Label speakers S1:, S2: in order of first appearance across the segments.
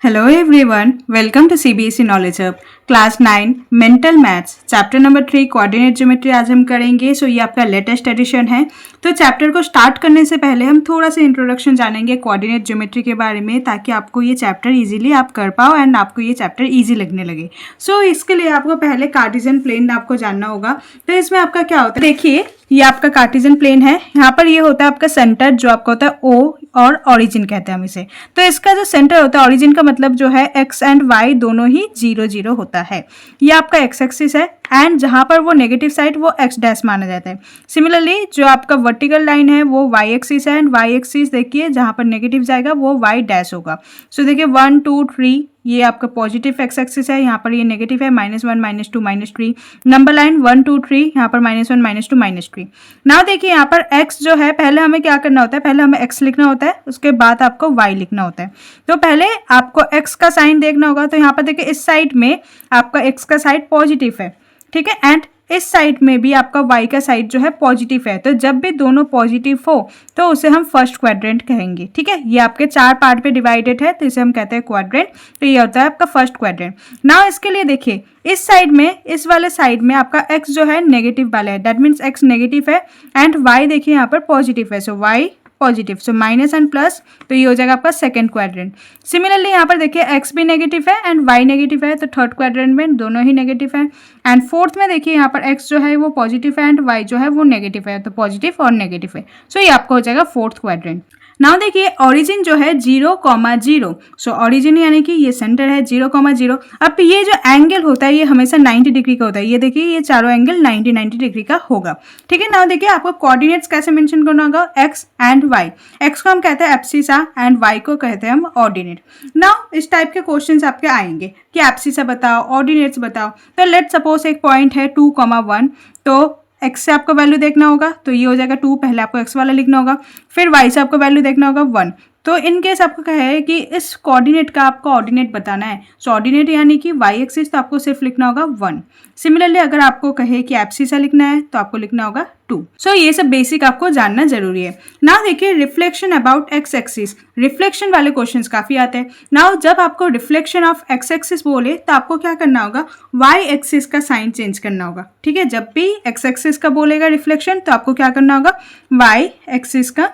S1: Hello everyone, welcome to CBSE Knowledge Hub, class 9 mental maths chapter number 3 coordinate geometry आज हम करेंगे। सो ये आपका लेटेस्ट एडिशन है। तो चैप्टर को स्टार्ट करने से पहले हम थोड़ा सा इंट्रोडक्शन जानेंगे कोऑर्डिनेट ज्योमेट्री के बारे में, ताकि आपको ये चैप्टर इजीली आप कर पाओ एंड आपको ये चैप्टर इजी लगने लगे। सो इसके लिए आपको पहले कार्टेशियन प्लेन आपको जानना होगा। तो इसमें आपका क्या होता है, देखिए ये आपका कार्टेशियन प्लेन है। यहाँ पर ये होता है आपका सेंटर, जो आपका होता है ओ और ऑरिजिन कहते हैं हम इसे। तो इसका जो सेंटर होता है, ऑरिजिन का मतलब जो है एक्स एंड वाई दोनों ही 0 0 होता है। ये आपका एक्स एक्सिस है एंड जहां पर वो नेगेटिव साइड वो एक्स डैश माना जाता है। सिमिलरली जो आपका वर्टिकल लाइन है वो वाई एक्सिस है एंड वाई एक्सिस देखिए जहां पर नेगेटिव जाएगा वो वाई डैश होगा। सो देखिए 1 2 3 ये आपका पॉजिटिव एक्स एक्सिस है, यहाँ पर ये नेगेटिव है -1 -2 -3। नंबर लाइन 1 2 3 यहाँ पर -1 -2 -3। नाउ देखिए यहाँ पर x जो है, पहले हमें क्या करना होता है, पहले हमें x लिखना होता है, उसके बाद आपको y लिखना होता है। तो पहले आपको x का साइन देखना होगा। तो यहाँ पर देखिए इस साइड में आपका x का साइड पॉजिटिव है, ठीक है, एंड इस साइड में भी आपका y का साइड जो है पॉजिटिव है। तो जब भी दोनों पॉजिटिव हो तो उसे हम फर्स्ट क्वाड्रेंट कहेंगे, ठीक है। ये आपके 4 पार्ट पे डिवाइडेड है तो इसे हम कहते हैं क्वाड्रेंट। तो ये होता है आपका फर्स्ट क्वाड्रेंट। नाउ इसके लिए देखिए इस साइड में, इस वाले साइड में आपका x जो है नेगेटिव वाला है, दैट मीन्स x नेगेटिव है एंड y देखिए यहाँ पर पॉजिटिव है। सो y positive, so minus and plus, तो ये हो जाएगा आपका सेकंड क्वाड्रेंट। सिमिलरली यहाँ पर देखिए x भी नेगेटिव है एंड y नेगेटिव है, तो थर्ड क्वाड्रेंट में दोनों ही नेगेटिव है। एंड फोर्थ में देखिए यहाँ पर x जो है वो पॉजिटिव है एंड y जो है वो नेगेटिव है, तो पॉजिटिव और नेगेटिव है। सो ये आपका हो जाएगा फोर्थ क्वाड्रेंट। नाउ देखिए ऑरिजिन जो है 0, 0। सो ऑरिजिन यानी कि ये सेंटर है 0, 0। अब ये जो एंगल होता है ये हमेशा 90 डिग्री का होता है। ये देखिए ये चारों एंगल 90 डिग्री का होगा, ठीक है। नाउ देखिए आपको कोऑर्डिनेट्स कैसे मेंशन करना होगा, x एंड y। x को हम कहते हैं एब्सिसा एंड y को कहते हैं हम ऑर्डिनेट। नाउ इस टाइप के क्वेश्चंस आपके आएंगे कि एब्सिसा बताओ, ऑर्डिनेट्स बताओ। तो लेट सपोज एक पॉइंट है 2, 1, तो x से आपको वैल्यू देखना होगा, तो ये हो जाएगा 2, पहले आपको x वाला लिखना होगा। फिर y से आपको वैल्यू देखना होगा 1। तो इन केस आपको कहा है कि इस कोऑर्डिनेट का आपको ऑर्डिनेट बताना है। सो ऑर्डिनेट यानी कि y एक्सिस, तो आपको सिर्फ लिखना होगा 1। सिमिलरली अगर आपको कहे कि एब्सिसा लिखना है तो आपको लिखना होगा 2। सो ये सब बेसिक आपको जानना जरूरी है। नाउ देखिए reflection about x axis, reflection वाले क्वेश्चंस काफी आते हैं। नाउ जब आपको रिफ्लेक्शन ऑफ एक्स एक्सिस बोले तो आपको क्या करना होगा, वाई एक्सिस का साइन चेंज करना होगा, ठीक है। जब भी एक्स एक्सिस का बोलेगा रिफ्लेक्शन तो आपको क्या करना होगा, वाई एक्सिस का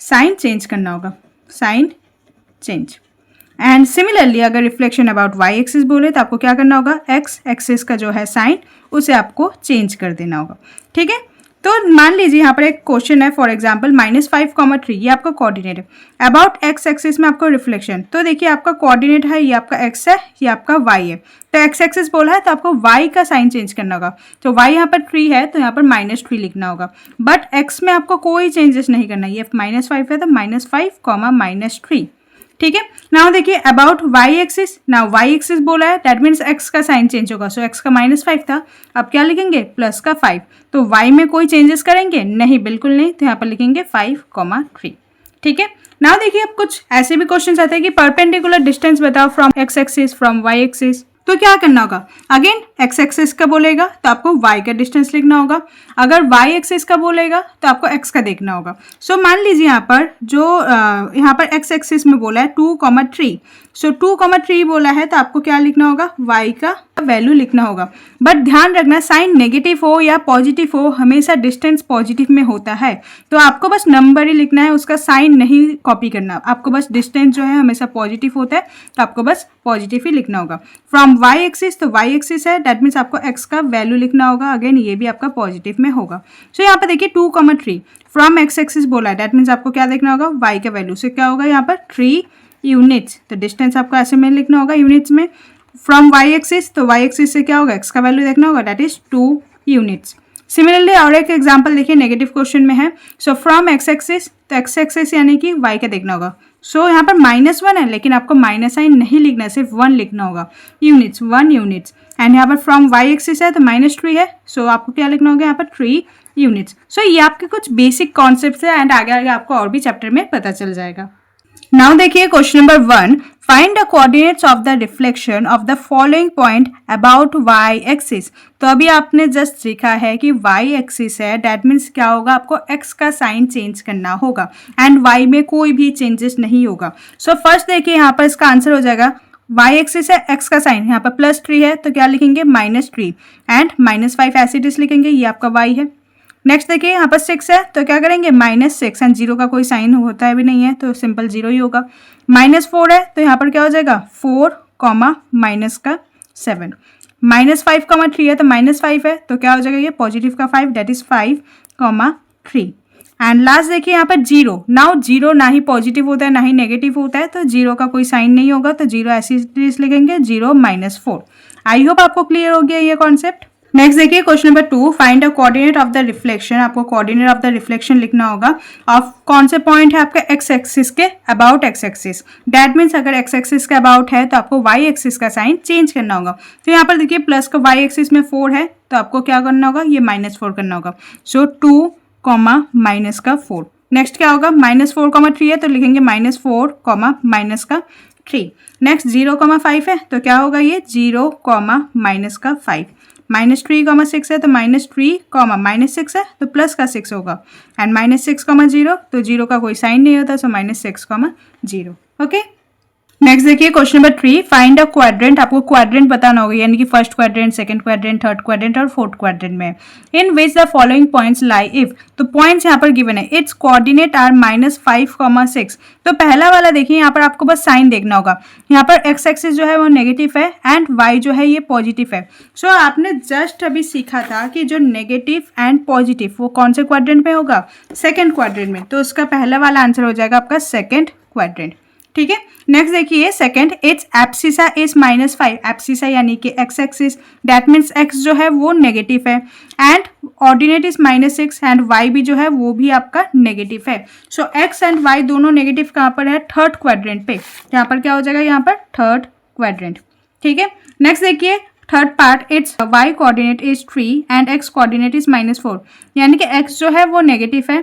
S1: साइन चेंज करना होगा, साइन चेंज। एंड सिमिलरली अगर रिफ्लेक्शन अबाउट वाई एक्सिस बोले तो आपको क्या करना होगा, एक्स एक्सिस का जो है साइन उसे आपको चेंज कर देना होगा, ठीक है। तो मान लीजिए यहाँ पर एक क्वेश्चन है, फॉर एग्जांपल -5, 3, ये आपका कोऑर्डिनेट है। अबाउट एक्स एक्सिस में आपको रिफ्लेक्शन, तो देखिए आपका कोऑर्डिनेट है, ये आपका एक्स है, ये आपका वाई है। तो एक्स एक्सिस बोला है तो आपको वाई का साइन चेंज करना होगा। तो वाई यहाँ पर 3 है तो यहाँ पर -3 लिखना होगा, बट एक्स में आपको कोई चेंजेस नहीं करना। ये -5 है तो -5, -3, ठीक है। नाउ देखिए about Y axis, now Y axis बोला है दैट मीन्स एक्स का साइन चेंज होगा। सो एक्स का -5 था, अब क्या लिखेंगे, प्लस का 5। तो वाई में कोई चेंजेस करेंगे नहीं, बिल्कुल नहीं, तो यहाँ पर लिखेंगे 5, 3, ठीक है। नाउ देखिए अब कुछ ऐसे भी क्वेश्चन आते हैं कि परपेंडिकुलर डिस्टेंस बताओ from X axis from Y axis. तो क्या करना होगा, अगेन एक्स एक्सिस का बोलेगा तो आपको y का डिस्टेंस लिखना होगा। अगर y एक्सिस का बोलेगा तो आपको x का देखना होगा। सो मान लीजिए यहाँ पर जो यहाँ पर x एक्सिस में बोला है 2, 3। सो 2, 3 बोला है तो आपको क्या लिखना होगा, y का वैल्यू लिखना होगा। बट ध्यान रखना साइन नेगेटिव हो या पॉजिटिव हो, हमेशा डिस्टेंस पॉजिटिव में होता है। तो आपको बस नंबर ही लिखना है, उसका साइन नहीं कॉपी करना। आपको बस डिस्टेंस जो है हमेशा पॉजिटिव होता है तो आपको बस पॉजिटिव ही लिखना होगा। फ्रॉम वाई एक्सिस, तो वाई एक्सिस है दैट मीन्स आपको एक्स का वैल्यू लिखना होगा, अगेन ये भी आपका पॉजिटिव में होगा। सो यहाँ पर देखिए 2, 3 फ्रॉम एक्स एक्सिस बोला है दैट मीन्स आपको क्या देखना होगा, वाई का वैल्यू से क्या होगा यहाँ पर 3 यूनिट्स। तो डिस्टेंस आपको ऐसे में लिखना होगा यूनिट्स में। फ्रॉम वाई एक्सिस, तो वाई एक्सिस से क्या होगा, एक्स का वैल्यू देखना होगा दैट इज 2 यूनिट्स। सिमिलरली और एक एग्जांपल देखिए नेगेटिव क्वेश्चन में है। सो फ्रॉम एक्स एक्सिस, तो एक्स एक्सिस यानी कि वाई का देखना होगा। सो यहाँ पर -1 है लेकिन आपको माइनस साइन नहीं लिखना है, सिर्फ 1 लिखना होगा, यूनिट्स, 1 यूनिट्स। एंड यहाँ पर फ्रॉम वाई एक्सिस है तो -3 है, सो आपको क्या लिखना होगा यहाँ पर 3 यूनिट्स। सो ये आपके कुछ बेसिक कॉन्सेप्ट है एंड आगे आगे आपको और भी चैप्टर में पता चल जाएगा। नाउ देखिए question number 1, find the coordinates of the reflection of the following point about Y axis. तो अभी आपने जस्ट सीखा है कि वाई एक्सिस है, दैट मीन्स क्या होगा, आपको एक्स का साइन चेंज करना होगा एंड वाई में कोई भी चेंजेस नहीं होगा। सो फर्स्ट देखिए यहाँ पर इसका आंसर हो जाएगा वाई एक्सिस है, एक्स का साइन यहाँ पर +3 है तो क्या लिखेंगे -3 एंड -5 एसिडिस लिखेंगे, ये आपका वाई है। नेक्स्ट देखिए यहाँ पर 6 है तो क्या करेंगे -6 एंड 0 का कोई साइन होता है भी नहीं है तो सिंपल 0 ही होगा। -4 है तो यहाँ पर क्या हो जाएगा 4, माइनस का 7। -5, 3 है तो -5 है तो क्या हो जाएगा ये पॉजिटिव का 5 दैट इज 5, 3। एंड लास्ट देखिए यहाँ पर 0। नाउ 0 ना ही पॉजिटिव होता है ना ही नेगेटिव होता है तो 0 का कोई साइन नहीं होगा तो 0 ऐसे लिखेंगे 0 -4। आई होप आपको क्लियर हो गया ये कॉन्सेप्ट। नेक्स्ट देखिए question number 2, find the coordinate of the reflection. आपको कोऑर्डिनेट ऑफ द रिफ्लेक्शन लिखना होगा ऑफ कौन से पॉइंट है आपका एक्स एक्सिस के about x axis. That means अगर एक्स एक्सिस के अबाउट है तो आपको वाई एक्सिस का साइन चेंज करना होगा। तो यहाँ पर देखिए प्लस का वाई एक्सिस में 4 है तो आपको क्या करना होगा ये -4 करना होगा। सो 2, माइनस का 4। नेक्स्ट क्या होगा -4, 3 है तो लिखेंगे -4, माइनस का 3। नेक्स्ट 0, 5 है तो क्या होगा ये 0, माइनस का 5। -3, 6 है तो -3, -6 है तो प्लस का 6 होगा एंड -6, 0 तो 0 का कोई साइन नहीं होता सो -6, 0। ओके। नेक्स्ट देखिए question number 3, find a quadrant. आपको क्वाड्रेंट बताना होगा यानी कि first quadrant, second quadrant, third quadrant और फोर्थ क्वाड्रेंट में in which the following points lie if. तो पॉइंट्स यहाँ पर गिवन है, इट्स कोऑर्डिनेट आर -5, 6। तो पहला वाला देखिए यहाँ पर आपको बस साइन देखना होगा। यहाँ पर एक्स एक्सिस जो है वो नेगेटिव है एंड वाई जो है ये पॉजिटिव है। सो आपने जस्ट अभी सीखा था कि जो नेगेटिव एंड पॉजिटिव वो कौन से क्वाड्रेंट में होगा, सेकेंड क्वाड्रेंट में। तो उसका पहला वाला आंसर हो जाएगा आपका सेकेंड क्वाड्रेंट। ठीक है। नेक्स्ट देखिए second, its abscissa is -5। Abscissa यानी कि X axis, that means X जो है वो नेगेटिव है and ordinate is -6 and Y भी जो है वो भी आपका नेगेटिव है। सो एक्स एंड वाई दोनों नेगेटिव कहाँ पर है, थर्ड क्वाड्रेंट पे। यहाँ पर क्या हो जाएगा, यहाँ पर थर्ड क्वाड्रेंट। ठीक है। नेक्स्ट देखिए third part, its Y coordinate is 3 and X coordinate is -4। यानी कि एक्स जो है वो नेगेटिव है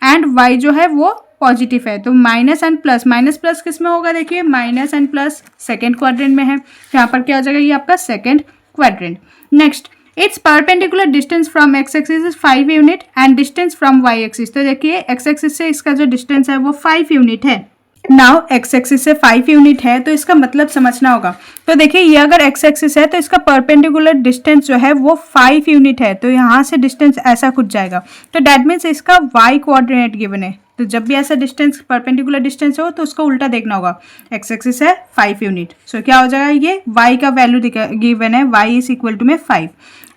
S1: एंड वाई जो है वो पॉजिटिव है। तो minus and plus, minus plus किस में होगा, देखिए minus and plus second quadrant में है। यहाँ पर क्या हो जाएगा, ये आपका second quadrant. Next, its perpendicular distance from X axis is 5 unit and distance from Y axis. तो देखिए एक्स एक्सिस से इसका जो डिस्टेंस है वो 5 यूनिट है। नाउ एक्स एक्सिस से 5 यूनिट है तो इसका मतलब समझना होगा। तो देखिए ये अगर एक्स एक्सिस है तो इसका परपेंडिकुलर डिस्टेंस जो है वो 5 यूनिट है। तो यहाँ से डिस्टेंस ऐसा कुछ जाएगा। तो दैट मीन्स इसका वाई कोऑर्डिनेट गिवन है। तो जब भी ऐसा डिस्टेंस परपेंडिकुलर डिस्टेंस हो तो उसका उल्टा देखना होगा। एक्स एक्सिस है 5 यूनिट, सो क्या हो जाएगा, ये y का वैल्यू गिवन है, y इज इक्वल टू में 5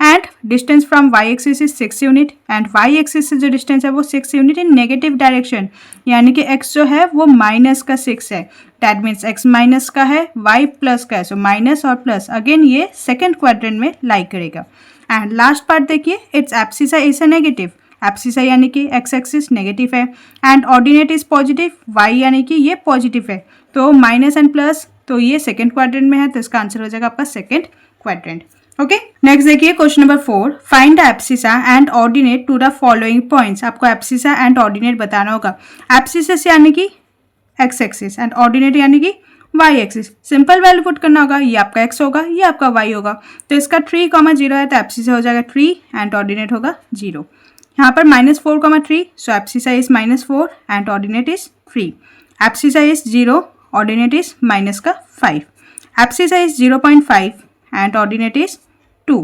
S1: and distance from y axis is 6 unit and y axis से जो डिस्टेंस है वो 6 यूनिट इन नेगेटिव डायरेक्शन, यानी कि x जो है वो माइनस का 6 है। दैट मीन्स x माइनस का है, y प्लस का है, सो माइनस और प्लस अगेन ये सेकेंड क्वाड्रेंट में लाई करेगा। एंड लास्ट पार्ट देखिए, its abscissa is a negative. Abscissa यानी कि एक्स एक्सिस नेगेटिव है and ordinate is positive, Y यानी कि ये पॉजिटिव है। तो माइनस एंड प्लस, तो ये सेकेंड क्वाड्रेंट में है तो इसका आंसर हो जाएगा आपका सेकेंड क्वाड्रेंट। ओके। नेक्स्ट देखिए question number 4, find the abscissa and ordinate to the following points. आपको एब्सिसा एंड ऑर्डिनेट बताना होगा। एब्सिस यानी कि एक्स एक्सिस एंड ऑर्डिनेट यानी कि Y axis. Simple value put करना होगा, ये आपका एक्स होगा, ये आपका वाई होगा। तो इसका 3, 0 है तो एब्सिसा हो जाएगा 3 एंड ऑर्डिनेट होगा 0। यहाँ पर -4, 3, so abscissa is -4 and ordinate is 3। Abscissa is 0, ordinate is minus का 5। Abscissa is 0.5 and ordinate is 2।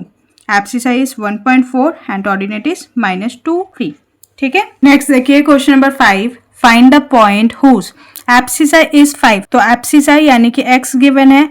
S1: Abscissa is 1.4 and ordinate is -2, 3। ठीक है। नेक्स्ट देखिए question number 5, find the point whose abscissa is 5। तो abscissa यानी कि x given है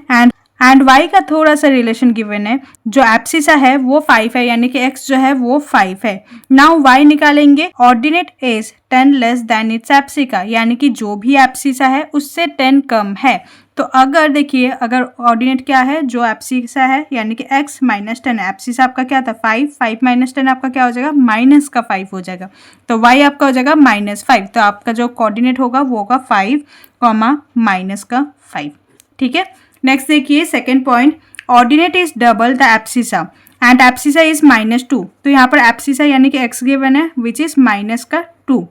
S1: and y का थोड़ा सा रिलेशन गिवन है। जो एब्सिसा है वो 5 है यानी कि x जो है वो 5 है। नाउ y निकालेंगे, ordinate is 10 less than it's abscissa, यानी कि जो भी एब्सिसा है उससे 10 कम है। तो अगर देखिए अगर ऑर्डिनेट क्या है, जो एब्सिसा है यानी कि x माइनस 10, एब्सिसा आपका क्या था 5, 5 माइनस 10 आपका क्या हो जाएगा, माइनस का 5 हो जाएगा। तो y आपका हो जाएगा -5। तो आपका जो कोऑर्डिनेट होगा वो होगा 5, माइनस का 5। ठीक है। नेक्स्ट देखिए second point, ordinate is double the abscissa and abscissa is -2। तो यहाँ पर एब्सिसा यानी कि x गिवन है विच इज माइनस का 2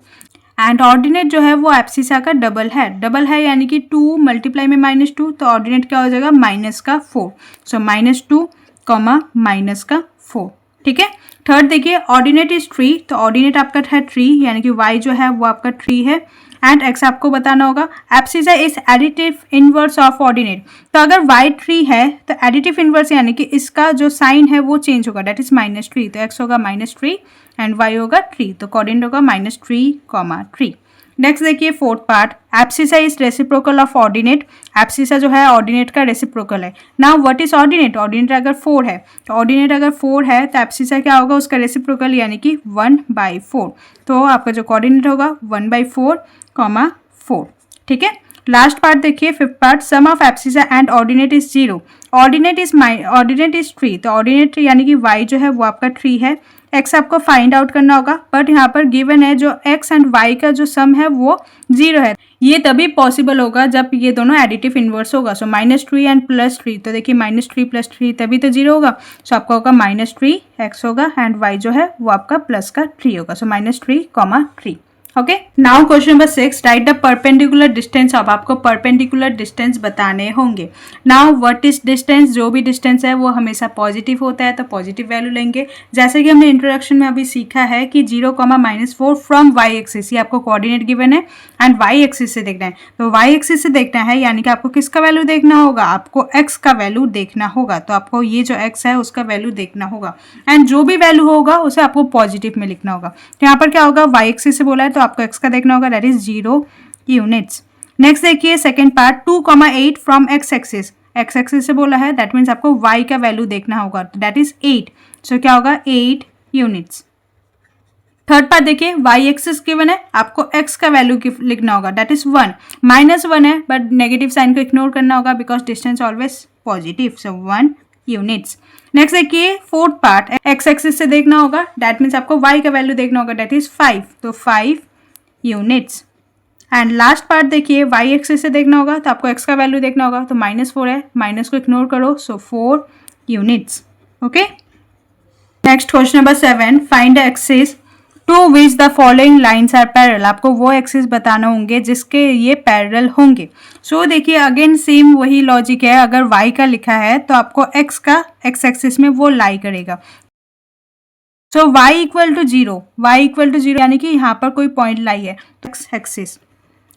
S1: एंड ऑर्डिनेट जो है वो एब्सिसा का डबल है यानी कि 2 मल्टीप्लाई में -2, तो ऑर्डिनेट क्या हो जाएगा माइनस का 4। सो -2, माइनस का 4। ठीक है। थर्ड देखिए ऑर्डिनेट इज 3, तो ऑर्डिनेट आपका है 3 यानी कि y जो है वो आपका 3 है एंड एक्स आपको बताना होगा। Abscissa is additive inverse of ordinate. तो अगर y3 है तो एडिटिव इनवर्स यानी कि इसका जो साइन है वो चेंज होगा, डेट इज -3। तो x होगा -3 एंड y होगा 3, तो कोऑर्डिनेट होगा -3, 3। नेक्स्ट देखिए fourth part, abscissa is reciprocal of ordinate. Abscissa जो है ऑर्डिनेट का रेसिप्रोकल है। Now what is ordinate? Ordinate अगर 4 है तो ऑर्डिनेट अगर 4 है तो एब्सिसा क्या होगा? उसका रेसिप्रोकल यानी कि 1/4। तो आपका जो कोऑर्डिनेट होगा 1/4, 4। ठीक है। लास्ट पार्ट देखिए fifth part, sum of abscissa and ordinate is 0। Ordinate is 3। तो ऑर्डिनेट यानी कि y जो है वो आपका 3 है। x आपको फाइंड आउट करना होगा, बट यहाँ पर गिवन है जो x एंड y का जो सम है वो 0 है। ये तभी पॉसिबल होगा जब ये दोनों एडिटिव इनवर्स होगा। सो -3 एंड +3, तो देखिए -3 + 3 तभी तो 0 होगा। सो आपका होगा -3 x होगा एंड y जो है वो आपका प्लस का 3 होगा। सो -3, 3। Okay, now question number 6, right the perpendicular distance of. आपको परपेंडिकुलर डिस्टेंस बताने होंगे। Now what is distance? जो भी डिस्टेंस है वो हमेशा पॉजिटिव होता है, तो पॉजिटिव वैल्यू लेंगे। जैसे कि हमने इंट्रोडक्शन में अभी सीखा है कि 0, -4 फ्रॉम y एक्सिस, ये आपको कोऑर्डिनेट गिवन है एंड y एक्सिस से देखना है। तो y एक्सिस से देखना है यानी कि आपको किसका वैल्यू देखना होगा? आपको x का वैल्यू देखना होगा। तो आपको ये जो x है उसका वैल्यू देखना होगा एंड जो भी वैल्यू होगा उसे आपको पॉजिटिव में लिखना होगा। तो यहाँ पर क्या होगा? y एक्सिस से बोला है तो आपको x का देखना होगा, दैट इज 0 यूनिट्स। नेक्स्ट देखिए second part, 2,8 from x axis. x axis से बोला है, दैट मीन्स आपको y का वैल्यू देखना होगा, दैट इज 8। सो क्या होगा? 8 यूनिट्स। थर्ड पार्ट देखिए, y एक्सिस गिवन है, आपको x का वैल्यू लिखना होगा, दैट इज 1। -1 है बट नेगेटिव साइन को इग्नोर करना होगा because distance always positive. So 1 units. Next देखिए फोर्थ पार्ट, x एक्सिस से देखना होगा, दैट मीन्स आपको y का वैल्यू देखना होगा, दैट इज 5। तो 5 यूनिट्स। एंड लास्ट पार्ट देखिए, y एक्सिस से देखना होगा तो आपको x का वैल्यू देखना होगा, तो -4 है, माइनस को इग्नोर करो, so 4 units. Okay, next question number 7, find the axis to which the following lines are parallel. आपको वो एक्सिस बताना होंगे जिसके ये पैरेलल होंगे। सो देखिए अगेन सेम वही लॉजिक है, अगर y का लिखा है तो आपको x का x एक्सिस में वो लाई करेगा। सो y = 0 यानी कि यहाँ पर कोई पॉइंट लाई है, x एक्सिस।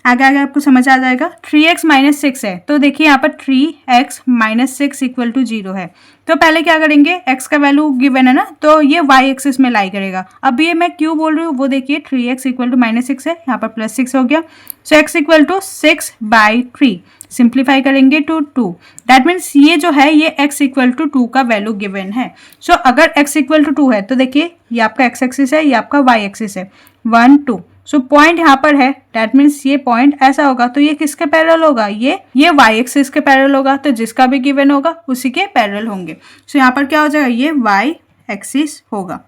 S1: आगे आगे आपको समझ आ जाएगा। 3x - 6 है तो देखिए यहाँ पर 3x - 6 = 0 है। तो पहले क्या करेंगे, x का वैल्यू गिवन है ना, तो ये y एक्सिस में लाई करेगा। अब ये मैं क्यों बोल रही हूँ वो देखिए, 3x = -6 है, यहाँ पर +6 हो गया। सो x = 6/3, सिंप्लीफाई करेंगे टू 2। दैट मीन्स ये जो है ये x = 2 का वैल्यू गिवन है। सो अगर x = 2 है तो देखिए ये आपका x एक्सिस है, ये आपका y एक्सिस है, 1 2। सो पॉइंट यहाँ पर है, दैट मीन्स ये पॉइंट ऐसा होगा, तो ये किसके पैरेलल होगा? ये y एक्सिस के पैरेलल होगा। तो जिसका भी गिवन होगा उसी के पैरेलल होंगे। सो यहाँ पर क्या हो जाएगा? ये y एक्सिस होगा।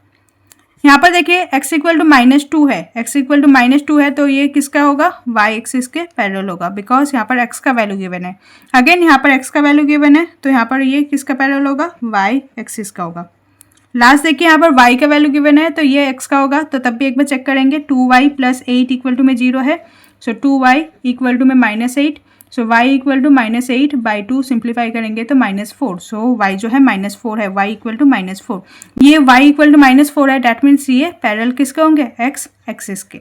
S1: यहाँ पर देखिए x = -2 है, x = -2 है तो ये किसका होगा? y एक्सिस के पैरेलल होगा बिकॉज यहाँ पर x का वैल्यू गिवन है। अगेन यहाँ पर x का वैल्यू गिवन है तो यहाँ पर ये किसका पैरेलल होगा? y एक्सिस का होगा। लास्ट देखिए यहाँ पर y का वैल्यू गिवन है तो ये x का होगा, तो तब भी एक बार चेक करेंगे। 2y + 8 = में 0 है, सो 2y = में -8। सो y = -8/2 सिंप्लीफाई करेंगे तो -4। सो y जो है -4 है, y = -4। ये y = -4 है, डैट मीन्स ये पैरेलल किसके होंगे? x एक्सिस के।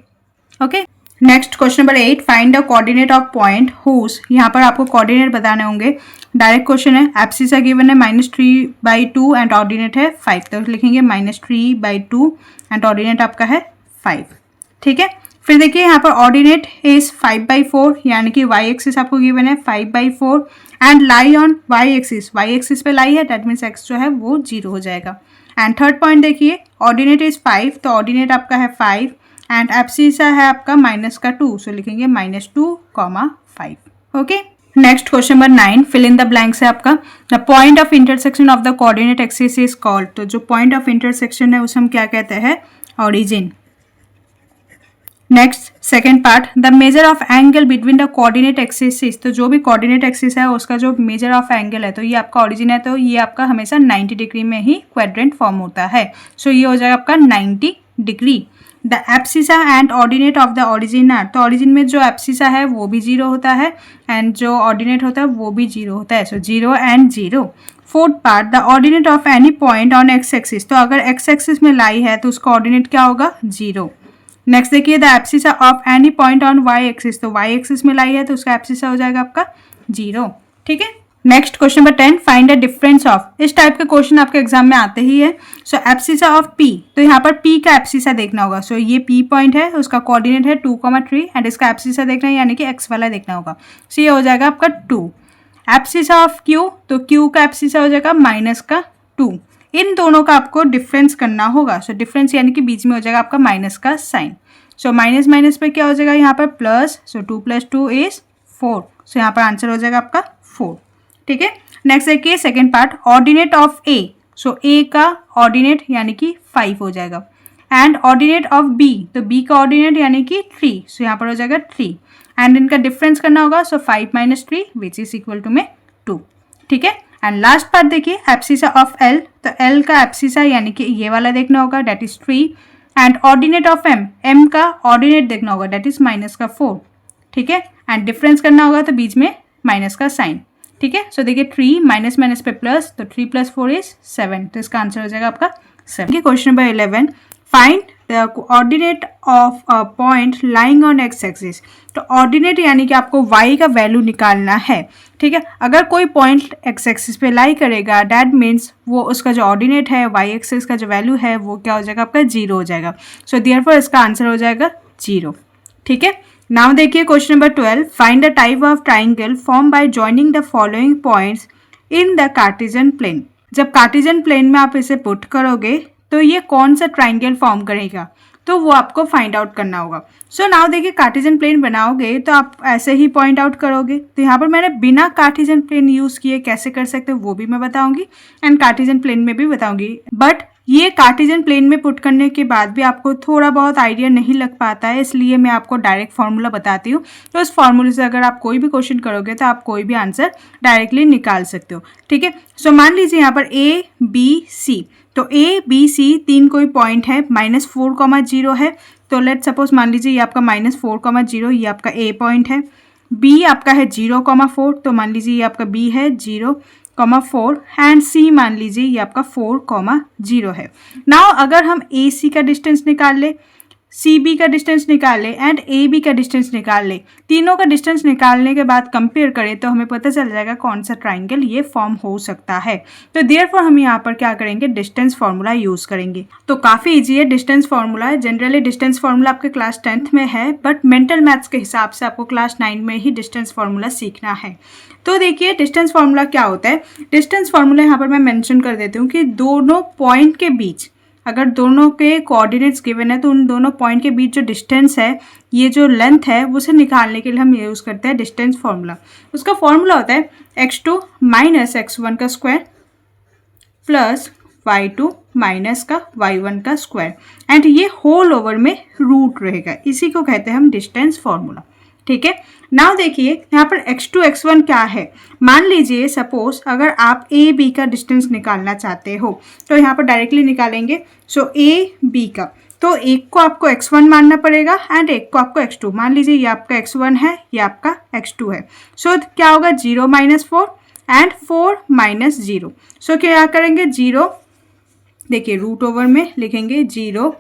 S1: Okay, next question number 8, find the coordinate of point whose. यहाँ पर आपको कोऑर्डिनेट बताने होंगे। डायरेक्ट क्वेश्चन है, एब्सिसा गिवन है -3/2 एंड ऑर्डिनेट है 5, तो लिखेंगे -3/2 एंड ऑर्डिनेट आपका है 5। ठीक है, फिर देखिए यहाँ पर ऑर्डिनेट इज 5/4 यानी कि y एक्सिस आपको गिवन है 5/4 and lie on y axis पे लाई है, दैट मीन्स x जो है वो 0 हो जाएगा। एंड थर्ड पॉइंट देखिए, ऑर्डिनेट इज 5 तो ऑर्डिनेट आपका है 5 एंड एब्सिसा है आपका -2, सो लिखेंगे -2, 5। Okay, next question number 9, fill in the blanks है आपका। The point of intersection of the coordinate axis is called. तो जो पॉइंट ऑफ इंटरसेक्शन है उसे हम क्या कहते हैं? Origin. Next second part, the measure of angle between the coordinate axis. तो जो भी कोऑर्डिनेट एक्सिस है उसका जो मेजर ऑफ एंगल है, तो ये आपका ऑरिजिन है, तो ये आपका हमेशा 90 डिग्री में ही क्वाड्रेंट फॉर्म होता है। सो ये हो जाएगा आपका 90 degree. The abscissa and ordinate of the origin are. तो ऑरिजिन में जो एब्सिसा है वो भी 0 होता है एंड जो ऑर्डिनेट होता है वो भी 0 होता है। सो 0 and 0। Fourth part, the ordinate of any point on x axis. तो अगर x एक्सिस में लाई है तो उसका ऑर्डिनेट क्या होगा? 0। नेक्स्ट देखिए the abscissa of any point on Y axis, तो वाई एक्सिस में लाई है तो उसका एब्सिसा हो जाएगा आपका 0। ठीक है, next question number 10, find the difference of. इस टाइप के क्वेश्चन आपके एग्जाम में आते ही है। सो एब्सिसा ऑफ पी, तो यहाँ पर पी का एब्सिसा देखना होगा। सो ये पी पॉइंट है, उसका कोऑर्डिनेट है 2,3 एंड इसका एब्सिसा देखना है यानी कि एक्स वाला देखना होगा। सो ये हो जाएगा आपका 2। एब्सिसा ऑफ क्यू, तो क्यू का एब्सिसा हो जाएगा -2। इन दोनों का आपको डिफरेंस करना होगा। सो डिफरेंस यानी कि बीच में हो जाएगा आपका माइनस का साइन। सो माइनस माइनस पे क्या हो जाएगा यहाँ पर प्लस, सो 2 + 2 = 4। सो यहाँ पर आंसर हो जाएगा आपका 4। ठीक है, नेक्स्ट देखिए सेकेंड पार्ट, ऑर्डिनेट ऑफ ए। सो ए का ऑर्डिनेट यानी कि 5 हो जाएगा एंड ऑर्डिनेट ऑफ बी, तो बी का ऑर्डिनेट यानी कि 3। सो यहाँ पर हो जाएगा 3 एंड इनका डिफरेंस करना होगा। So 5 - 3 which is equal to में 2। ठीक है, एंड लास्ट पार्ट देखिए एब्सिसा ऑफ एल, तो एल का एब्सिसा यानी कि ये वाला देखना होगा that is 3 and ordinate of M, M का ऑर्डिनेट देखना होगा डेट इज -4। ठीक है, एंड डिफरेंस करना होगा तो बीच में माइनस का साइन। ठीक है, सो देखिए 3 माइनस माइनस पे प्लस, तो 3 + 4 = 7, तो इसका आंसर हो जाएगा आपका 7। Question number 11, find the coordinate of a point lying on x axis. तो ऑर्डिनेट यानी कि आपको y का वैल्यू निकालना है। ठीक है, अगर कोई पॉइंट एक्स एक्सिस पे लाई करेगा दैट मीन्स वो उसका जो ऑर्डिनेट है y एक्सिस का जो वैल्यू है वो क्या हो जाएगा आपका 0 हो जाएगा। सो देयरफॉर इसका आंसर हो जाएगा 0। ठीक है, नाउ देखिए question number 12, find the type of triangle form by joining the following points in the Cartesian plane. जब कार्टेशियन प्लेन में आप इसे पुट करोगे तो ये कौन सा ट्राइंगल फॉर्म करेगा, तो वो आपको फाइंड आउट करना होगा। सो नाउ देखिए कार्टेशियन प्लेन बनाओगे तो आप ऐसे ही पॉइंट आउट करोगे। तो यहाँ पर मैंने बिना कार्टेशियन प्लेन यूज़ किए कैसे कर सकते हो वो भी मैं बताऊंगी एंड कार्टेशियन प्लेन में भी बताऊंगी। बट ये कार्टेशियन प्लेन में पुट करने के बाद भी आपको थोड़ा बहुत आइडिया नहीं लग पाता है, इसलिए मैं आपको डायरेक्ट फार्मूला बताती हूँ। तो इस फार्मूले से अगर आप कोई भी क्वेश्चन करोगे तो आप कोई भी आंसर डायरेक्टली निकाल सकते हो। ठीक है, सो मान लीजिए यहाँ पर ए बी सी, तो ए बी सी 3 कोई पॉइंट है, -4, 0 है। तो लेट सपोज मान लीजिए ये आपका -4, 0 ये आपका ए पॉइंट है। बी आपका है 0, 4, तो मान लीजिए ये आपका बी है 0, 4 एंड सी मान लीजिए ये आपका 4, 0 है। नाउ अगर हम ए सी का डिस्टेंस निकाल ले, सी बी का डिस्टेंस निकाल ले एंड ए बी का डिस्टेंस निकाल ले, तीनों का डिस्टेंस निकालने के बाद कंपेयर करें तो हमें पता चल जाएगा कौन सा ट्राइंगल ये फॉर्म हो सकता है। तो देयरफॉर हम यहाँ पर क्या करेंगे, डिस्टेंस फार्मूला यूज़ करेंगे। तो काफ़ी इजी है distance formula. Generally distance formula आपके क्लास 10th में है, बट मेंटल मैथ्स के हिसाब से आपको क्लास 9 में ही डिस्टेंस फार्मूला सीखना है। तो देखिए डिस्टेंस फार्मूला क्या होता है। डिस्टेंस फार्मूला यहाँ पर मैं मेंशन कर देती हूँ कि दोनों पॉइंट के बीच अगर दोनों के कोऑर्डिनेट्स गिवन है तो उन दोनों पॉइंट के बीच जो डिस्टेंस है, ये जो लेंथ है, उसे निकालने के लिए हम यूज़ करते हैं डिस्टेंस फार्मूला। उसका फॉर्मूला होता है x2 - x1 का स्क्वायर प्लस y2 - का y1 का स्क्वायर एंड ये होल ओवर में रूट रहेगा। इसी को कहते हैं हम डिस्टेंस फार्मूला। ठीक है, नाउ देखिए यहाँ पर x2 x1 क्या है। मान लीजिए सपोज अगर आप ए बी का डिस्टेंस निकालना चाहते हो तो यहाँ पर डायरेक्टली निकालेंगे। सो ए बी का, तो एक को आपको x1 मानना पड़ेगा एंड एक को आपको x2। मान लीजिए ये आपका x1 है, ये आपका x2 है। सो क्या होगा 0 - 4 एंड 4 - 0। सो क्या करेंगे 0, देखिए रूट ओवर में लिखेंगे 0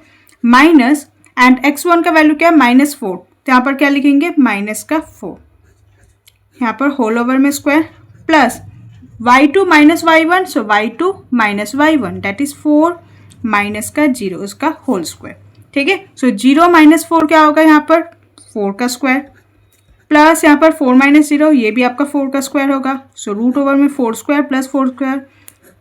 S1: माइनस एंड x1 का वैल्यू क्या है -4, तो यहाँ पर क्या लिखेंगे -4, यहाँ पर होल ओवर में square plus y2 - y1, so y2 - y1 that is 4 - 0 उसका होल स्क्वायर। ठीक है, सो 0 - 4 क्या होगा यहाँ पर 4 का स्क्वायर प्लस यहाँ पर 4 - 0 ये भी आपका 4 का स्क्वायर होगा। सो रूट ओवर में 4 square plus 4 square,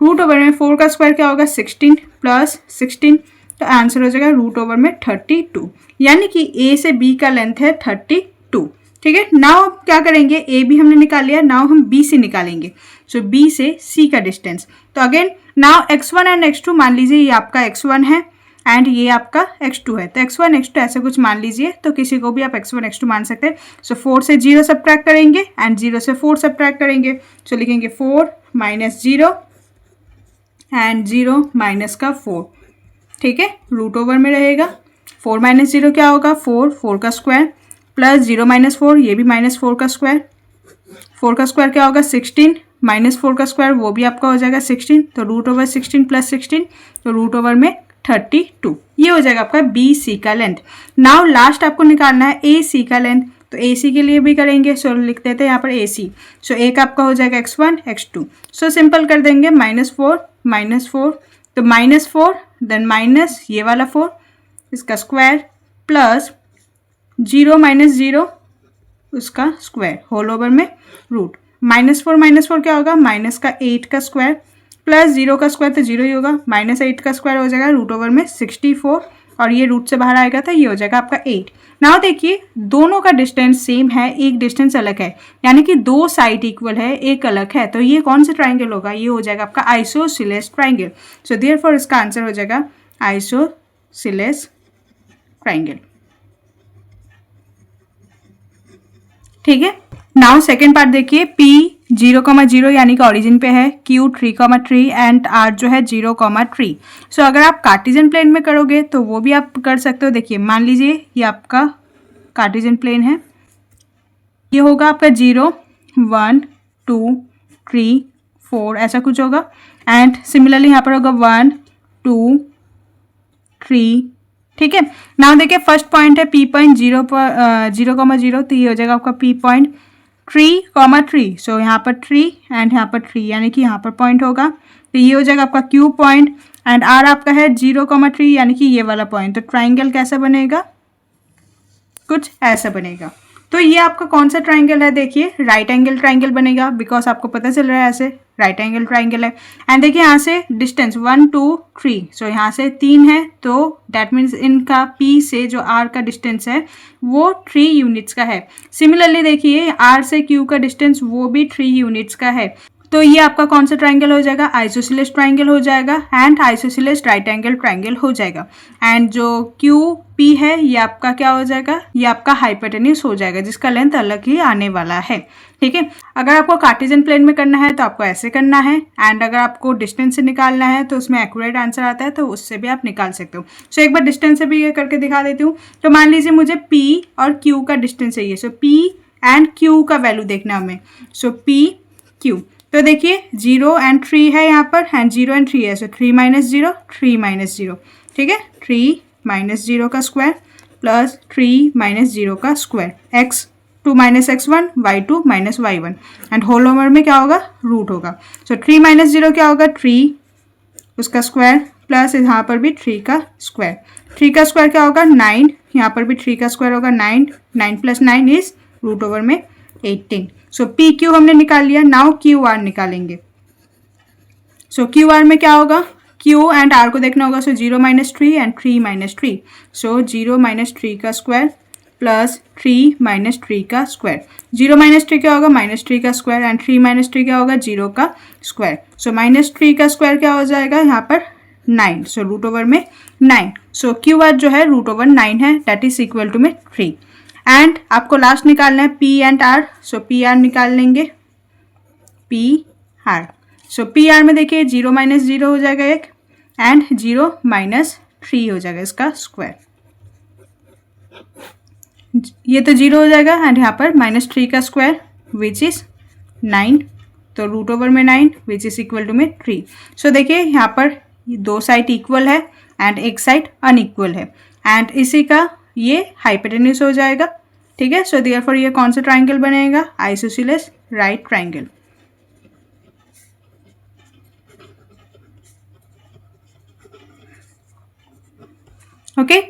S1: root over में 4 का स्क्वायर क्या होगा 16 प्लस 16, तो आंसर हो जाएगा रूट ओवर में 32, यानी कि ए से बी का लेंथ है 32। ठीक है, नाउ क्या करेंगे, ए बी हमने निकाल लिया, नाउ हम बी से निकालेंगे। सो बी से सी का डिस्टेंस, तो again now x1 and x2 मान लीजिए ये आपका x1 है एंड ये आपका x2 है। तो x1 x2 ऐसे कुछ मान लीजिए, तो किसी को भी आप x1 x2 मान सकते हैं। सो 4 से 0 सब्ट्रैक्ट करेंगे एंड 0 से 4 सब्ट्रैक्ट करेंगे। सो लिखेंगे 4 - 0 एंड 0 माइनस का 4। ठीक है, रूट ओवर में रहेगा। 4 - 0 क्या होगा 4, 4 का स्क्वायर प्लस 0 - 4 ये भी -4 का स्क्वायर, 4 का स्क्वायर क्या होगा 16 -4 का स्क्वायर वो भी आपका हो जाएगा 16, तो रूट ओवर 16 प्लस 16, तो रूट ओवर में 32। ये हो जाएगा आपका बी सी का लेंथ। नाउ लास्ट आपको निकालना है ए सी का लेंथ, तो ए सी के लिए भी करेंगे। सो लिख देते हैं यहाँ पर ए सी। सो एक आपका हो जाएगा x1 x2। सो सिंपल कर देंगे -4 तो -4 देन माइनस ये वाला 4 इसका स्क्वायर प्लस 0 - 0 उसका स्क्वायर होल ओवर में रूट। -4 क्या होगा, माइनस का 8 का स्क्वायर प्लस 0 का स्क्वायर तो 0 ही होगा, -8 का स्क्वायर हो जाएगा रूट ओवर में 64 और ये रूट से बाहर आएगा तो ये हो जाएगा आपका 8। नाउ देखिए दोनों का डिस्टेंस सेम है, एक डिस्टेंस अलग है, यानी कि दो साइड इक्वल है, एक अलग है, तो ये कौन सा ट्राइंगल होगा, ये हो जाएगा आपका आइसोसेलेस ट्राइंगल। सो देयरफॉर इसका आंसर हो जाएगा आइसोसेलेस ट्राइंगल। ठीक है। नाउ सेकेंड पार्ट देखिए, P 0,0 यानी कि ऑरिजिन पे है, Q 3,3 एंड R जो है 0,3। सो अगर आप कार्टेशियन प्लेन में करोगे तो वो भी आप कर सकते हो। देखिए मान लीजिए ये आपका कार्टेशियन प्लेन है, ये होगा आपका 0 1 2 3 4 ऐसा कुछ होगा, एंड सिमिलरली यहाँ पर होगा 1 2 3। ठीक है। नाउ देखिए फर्स्ट पॉइंट है P पॉइंट 0,0, तो ये हो जाएगा आपका P पॉइंट 3,3। सो यहाँ पर 3 एंड यहाँ पर 3 यानी कि यहाँ पर पॉइंट होगा, तो ये हो जाएगा आपका Q पॉइंट एंड R आपका है 0,3 यानी कि ये वाला पॉइंट। तो ट्राइंगल कैसा बनेगा, कुछ ऐसा बनेगा। तो ये आपका कौन सा ट्राइंगल है, देखिए राइट एंगल ट्राइंगल बनेगा, बिकॉज आपको पता चल रहा है ऐसे राइट एंगल ट्राइंगल है। एंड देखिए यहाँ से डिस्टेंस 1 2 3, सो यहाँ से 3 है, तो दैट मीन्स इनका P से जो R का डिस्टेंस है वो 3 यूनिट्स का है। सिमिलरली देखिए R से Q का डिस्टेंस वो भी 3 यूनिट्स का है। तो ये आपका कौन सा ट्राइंगल हो जाएगा, आइसोसेलेस ट्राइंगल हो जाएगा and isosceles right angle triangle हो जाएगा। एंड जो QP है ये आपका क्या हो जाएगा, ये आपका हाइपोटेन्यूस हो जाएगा, जिसका लेंथ अलग ही आने वाला है। ठीक है। अगर आपको कार्टेशियन प्लेन में करना है तो आपको ऐसे करना है, एंड अगर आपको डिस्टेंस से निकालना है तो उसमें एक्यूरेट आंसर आता है, तो उससे भी आप निकाल सकते हो। सो एक बार डिस्टेंस से भी ये करके दिखा देती हूँ। तो मान लीजिए मुझे P और Q का डिस्टेंस चाहिए। सो P एंड Q का वैल्यू देखना हमें। सो P Q, तो देखिए 0 एंड 3 है यहाँ पर, एंड 0 एंड 3 है, सो 3 - 0 3 - 0। ठीक है। 3 - 0 का स्क्वायर प्लस 3 - 0 का square, x2 - x1 y2 - y1 and whole over में क्या होगा, रूट होगा। सो 3 - 0 क्या होगा, 3 उसका स्क्वायर प्लस यहाँ पर भी 3 का स्क्वायर। 3 का स्क्वायर क्या होगा, 9, यहाँ पर भी 3 का स्क्वायर होगा 9, 9 + 9 इज रूट ओवर में 18। सो पी क्यू हमने निकाल लिया। नाउ क्यू आर निकालेंगे। सो क्यू आर में क्या होगा, क्यू एंड आर को देखना होगा। सो 0 - 3 एंड 3 - 3। सो 0 - 3 का स्क्वायर प्लस 3 - 3 का स्क्वायर। 0 - 3 क्या होगा, -3 का स्क्वायर, एंड 3 - 3 क्या होगा, 0 का स्क्वायर। सो -3 का स्क्वायर क्या हो जाएगा यहाँ पर 9, सो रूट ओवर में 9। सो क्यू आर जो है रूट ओवर 9 है, दैट इज इक्वल टू में 3। एंड आपको लास्ट निकालना है P and R। So P R निकाल लेंगे, P R। सो पी आर में देखिए 0 - 0 हो जाएगा एक, एंड 0 - 3 हो जाएगा इसका स्क्वायर। ये तो 0 हो जाएगा, एंड यहाँ पर -3 का स्क्वायर विच इज 9, तो रूट ओवर में 9 विच इज इक्वल टू में 3। सो देखिए यहाँ पर दो साइड इक्वल है एंड एक साइड अनइक्वल है, एंड इसी का ये हाइपोटेन्यूस हो जाएगा। ठीक है। सो देयरफॉर ये कौन सा ट्राइंगल बनेगा, isosceles right triangle. Okay.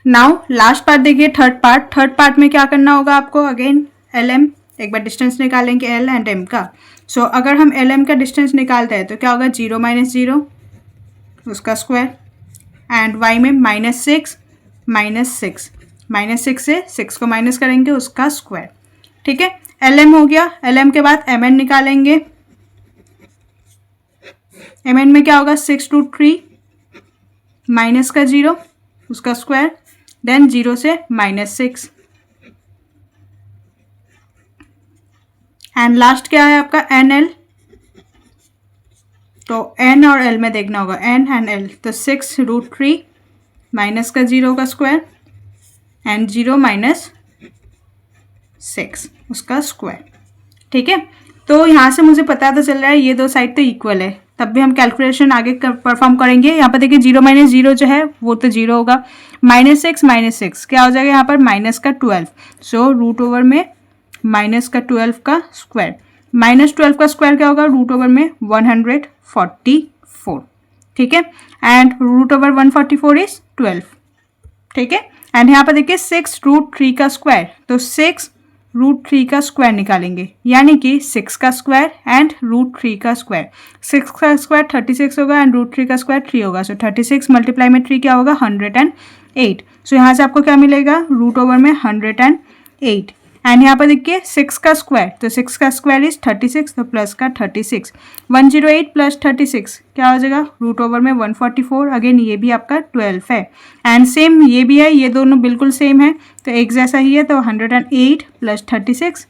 S1: Now last part देखिए, थर्ड पार्ट में क्या करना होगा आपको, अगेन LM, एक बार डिस्टेंस निकालेंगे L एंड M का। सो अगर हम LM का डिस्टेंस निकालते हैं तो क्या होगा, 0 - 0 उसका स्क्वायर, एंड y में -6 -6 से 6 को माइनस करेंगे उसका स्क्वायर। ठीक है। LM हो गया। LM के बाद MN निकालेंगे। MN में क्या होगा, 6 √ 3 माइनस का 0 उसका स्क्वायर, देन 0 से -6, एंड लास्ट क्या है आपका NL। तो N और L में देखना होगा, N एंड L, तो 6 √ 3 माइनस का 0 का स्क्वायर एंड 0 - 6 उसका स्क्वायर। ठीक है। तो यहाँ से मुझे पता तो चल रहा है ये दो साइड तो इक्वल है, तब भी हम कैलकुलेशन आगे परफॉर्म करेंगे। यहाँ पर देखिए 0 माइनस 0 जो है वो तो 0 होगा, -6 क्या हो जाएगा यहाँ पर -12, सो रूट ओवर में -12 का स्क्वायर, -12 का स्क्वायर क्या होगा रूट ओवर में 144, ठीक है, एंड रूट ओवर 144 इज 12, ठीक है। एंड यहाँ पर देखिए 6√3 का स्क्वायर, तो 6√3 का स्क्वायर निकालेंगे, यानी कि 6 का स्क्वायर एंड √3 का स्क्वायर। 6 का स्क्वायर 36 होगा एंड √3 का स्क्वायर 3 होगा, सो 36 मल्टीप्लाई में 3 क्या होगा 108। सो यहाँ से आपको क्या मिलेगा रूट ओवर में 108। एंड यहाँ पर देखिए 6 का स्क्वायर, तो 6 का स्क्वायर इज 36, तो प्लस का 36, 108 प्लस 36 क्या हो जाएगा रूट ओवर में 144। अगेन ये भी आपका 12 है एंड सेम ये भी है, ये दोनों बिल्कुल सेम है, तो एक जैसा ही है, तो 108 प्लस 36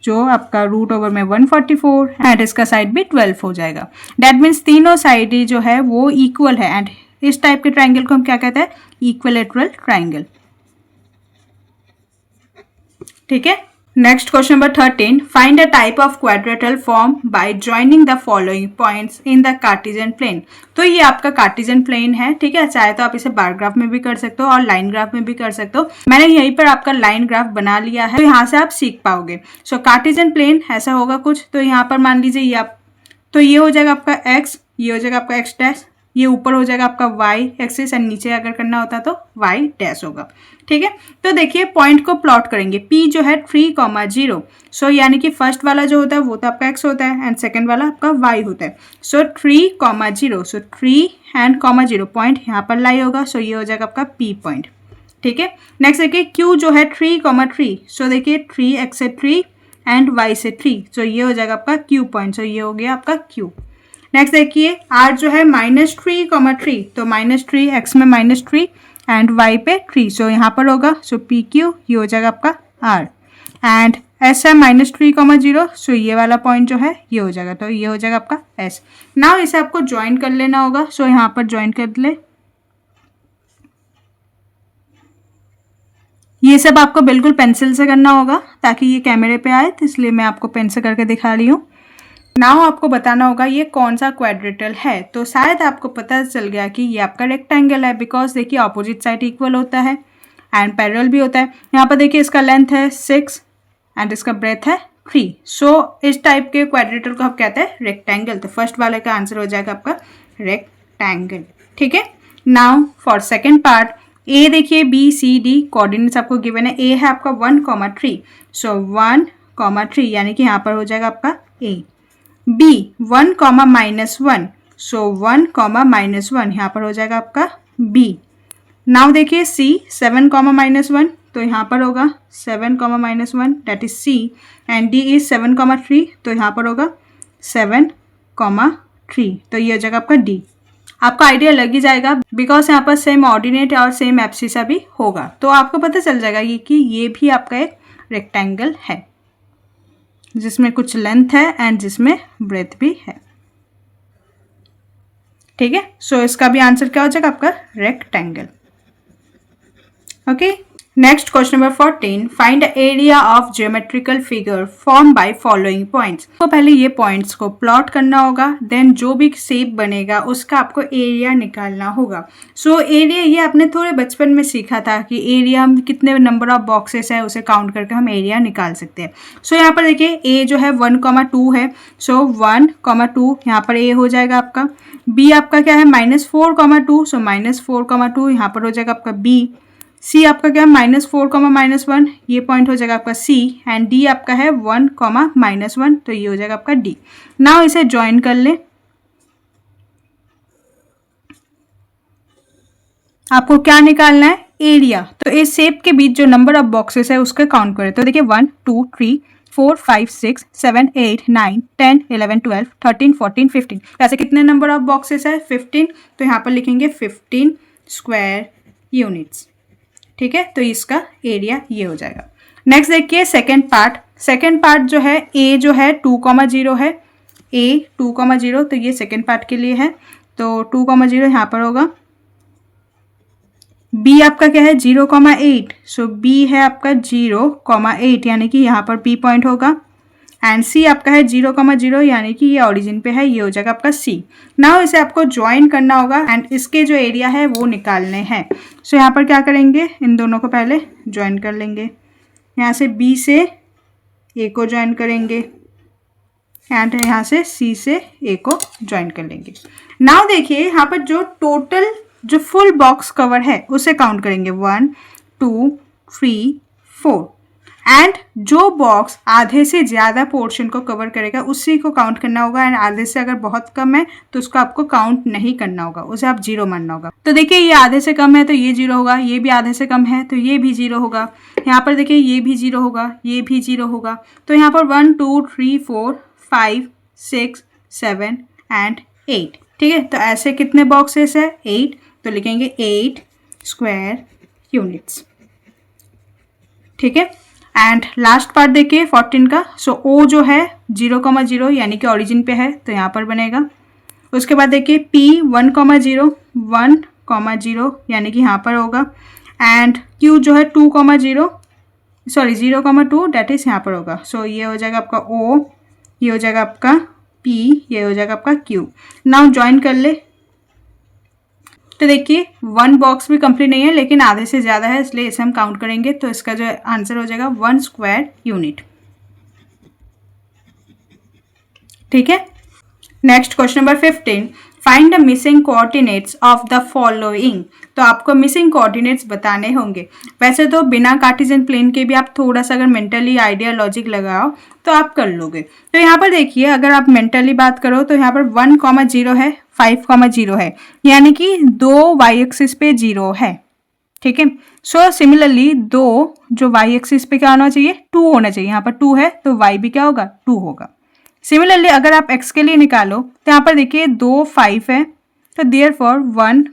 S1: जो आपका रूट ओवर में 144 एंड इसका साइड भी 12 हो जाएगा। दैट मीन्स तीनों साइड जो है वो इक्वल है एंड इस टाइप के ट्राइंगल को हम क्या कहते हैं इक्विलेटरल ट्राइंगल, ठीक है। Next question number 13, find a type of quadrilateral form by joining the following points in the Cartesian plane. तो ये आपका कार्टेशियन प्लेन है, ठीक है, चाहे तो आप इसे बार ग्राफ में भी कर सकते हो और लाइन ग्राफ में भी कर सकते हो। मैंने यहीं पर आपका लाइन ग्राफ बना लिया है, तो यहाँ से आप सीख पाओगे। सो कार्टेशियन प्लेन ऐसा होगा कुछ, तो यहाँ पर मान लीजिए ये आप, तो ये हो जाएगा आपका x, ये हो जाएगा आपका x डैश, ये ऊपर हो जाएगा आपका y एक्सिस एंड नीचे अगर करना होता तो y डैश होगा, ठीक है। तो देखिए पॉइंट को प्लॉट करेंगे, P जो है 3,0, सो यानी कि फर्स्ट वाला जो होता है वो तो आपका x होता है एंड सेकंड वाला आपका y होता है। सो 3,0, सो 3 एंड 0 पॉइंट यहाँ पर लाई होगा, सो ये हो जाएगा आपका P पॉइंट, ठीक है। नेक्स्ट देखिए Q जो है 3,3, सो देखिए 3x से 3 एंड y से 3, सो ये हो जाएगा आपका Q पॉइंट, सो ये हो गया आपका Q। नेक्स्ट देखिए R जो है -3,3, तो -3 x में -3 एंड y पे 3, सो यहाँ पर होगा, सो PQ ये हो जाएगा आपका R एंड S है -3,0, सो ये वाला पॉइंट जो है ये हो जाएगा, तो ये हो जाएगा आपका S। नाउ इसे आपको ज्वाइन कर लेना होगा, सो यहाँ पर ज्वाइन कर ले। ये सब आपको बिल्कुल पेंसिल से करना होगा ताकि ये कैमरे पे आए, तो इसलिए मैं आपको पेन से करके दिखा रही हूँ। नाउ आपको बताना होगा ये कौन सा क्वाड्रेटल है, तो शायद आपको पता चल गया कि ये आपका रेक्टेंगल है, बिकॉज देखिए ऑपोजिट साइड इक्वल होता है एंड पैरेलल भी होता है। यहाँ पर देखिए इसका लेंथ है 6 एंड इसका ब्रेथ है 3, सो इस टाइप के क्वाड्रेटल को हम कहते हैं रेक्टेंगल। तो फर्स्ट वाले का आंसर हो जाएगा आपका रेक्टेंगल, ठीक है। नाउ फॉर सेकेंड पार्ट, ए देखिए BCD कोऑर्डिनेट्स आपको गिवन है, ए है आपका 1,3, सो 1,3 यानी कि यहाँ पर हो जाएगा आपका A। B 1,-1, सो 1,-1 यहाँ पर हो जाएगा आपका B। नाउ देखिए C 7,-1, तो यहाँ पर होगा 7,-1 that is C and D is 7,3, तो यहाँ पर होगा 7,3, तो ये हो जाएगा आपका D। आपका आइडिया लग ही जाएगा बिकॉज यहाँ पर सेम ऑर्डिनेट और सेम एब्सिसा भी होगा, तो आपको पता चल जाएगा कि ये भी आपका एक रेक्टेंगल है जिसमें कुछ लेंथ है एंड जिसमें ब्रेथ भी है, ठीक है। सो इसका भी आंसर क्या हो जाएगा आपका rectangle, okay. Next question number 14, find area of geometrical figure form by following points. तो पहले ये पॉइंट्स को प्लॉट करना होगा, देन जो भी शेप बनेगा उसका आपको एरिया निकालना होगा। सो एरिया ये आपने थोड़े बचपन में सीखा था कि एरिया हम कितने नंबर ऑफ बॉक्सेस है उसे काउंट करके हम एरिया निकाल सकते हैं। सो यहाँ पर देखिए ए जो है 1,2 है, सो 1,2 यहाँ पर ए हो जाएगा आपका। बी आपका क्या है -4,2, सो -4,2 यहाँ पर हो जाएगा आपका बी। सी आपका क्या है -4,-1, ये पॉइंट हो जाएगा आपका सी एंड डी आपका है 1,-1, तो ये हो जाएगा आपका डी। नाउ इसे ज्वाइन कर ले। आपको क्या निकालना है एरिया, तो इस शेप के बीच जो नंबर ऑफ बॉक्सेस है उसके काउंट करें। तो देखिए 1 2 3 4 5 6 7 8 9 10 11 12 13 14 15, ऐसे कितने नंबर ऑफ बॉक्सेस है 15, तो यहाँ पर लिखेंगे 15 स्क्वायर यूनिट्स, ठीक है। तो इसका एरिया ये हो जाएगा। नेक्स्ट देखिए सेकेंड पार्ट जो है ए जो है 2,0 है, ए 2,0, तो ये सेकेंड पार्ट के लिए है, तो 2,0 यहाँ पर होगा। बी आपका क्या है 0,8, सो बी है आपका 0,8 यानी कि यहाँ पर बी पॉइंट होगा। एंड सी आपका है 0,0 यानी कि ये ओरिजिन पे है, ये हो जाएगा आपका सी। नाउ इसे आपको ज्वाइन करना होगा एंड इसके जो एरिया है वो निकालने हैं। सो यहाँ पर क्या करेंगे, इन दोनों को पहले ज्वाइन कर लेंगे। यहाँ से बी से ए को ज्वाइन करेंगे एंड यहाँ से सी से ए को ज्वाइन कर लेंगे। नाउ देखिए यहाँ पर जो टोटल जो फुल बॉक्स कवर है उसे काउंट करेंगे 1 2 3 4 एंड जो बॉक्स आधे से ज़्यादा पोर्शन को कवर करेगा उसी को काउंट करना होगा एंड आधे से अगर बहुत कम है तो उसको आपको काउंट नहीं करना होगा, उसे आप 0 मानना होगा। तो देखिए ये आधे से कम है तो ये 0 होगा, ये भी आधे से कम है तो ये भी 0 होगा। यहाँ पर देखिए ये भी 0 होगा, ये भी 0 होगा। तो यहाँ पर 1 2 3 4 5 6 7 एंड 8, ठीक है। तो ऐसे कितने बॉक्सेस है 8, तो लिखेंगे 8 स्क्वायर यूनिट्स, ठीक है। एंड लास्ट पार्ट देखिए 14 का। सो ओ जो है 0,0 यानी कि ओरिजिन पे है तो यहाँ पर बनेगा। उसके बाद देखिए P 1,0 यानी कि यहाँ पर होगा एंड Q जो है 2,0 सॉरी 0,2 डेट इज यहाँ पर होगा। सो ये हो जाएगा आपका O, ये हो जाएगा आपका P, ये हो जाएगा आपका Q। नाउ ज्वाइन कर ले तो देखिए 1 बॉक्स भी कंप्लीट नहीं है लेकिन आधे से ज़्यादा है इसलिए इसे हम काउंट करेंगे। तो इसका जो आंसर हो जाएगा 1 स्क्वायर यूनिट, ठीक है। Next question number 15, find the missing coordinates of the following. तो आपको मिसिंग कोऑर्डिनेट्स बताने होंगे। वैसे तो बिना कार्टेशियन प्लेन के भी आप थोड़ा सा अगर मेंटली आइडिया लॉजिक लगाओ तो आप कर लोगे। तो यहाँ पर देखिए अगर आप मेंटली बात करो तो यहाँ पर 1,0 है, 5,0 है, यानी कि 2 वाई एक्सिस पे 0 है, ठीक है। सो सिमिलरली 2 जो वाई एक्सिस पे क्या होना चाहिए 2 होना चाहिए। यहाँ पर 2 है तो वाई भी क्या होगा 2 होगा। सिमिलरली अगर आप x के लिए निकालो तो यहाँ पर देखिए 2 5 है तो देयर फॉर 1,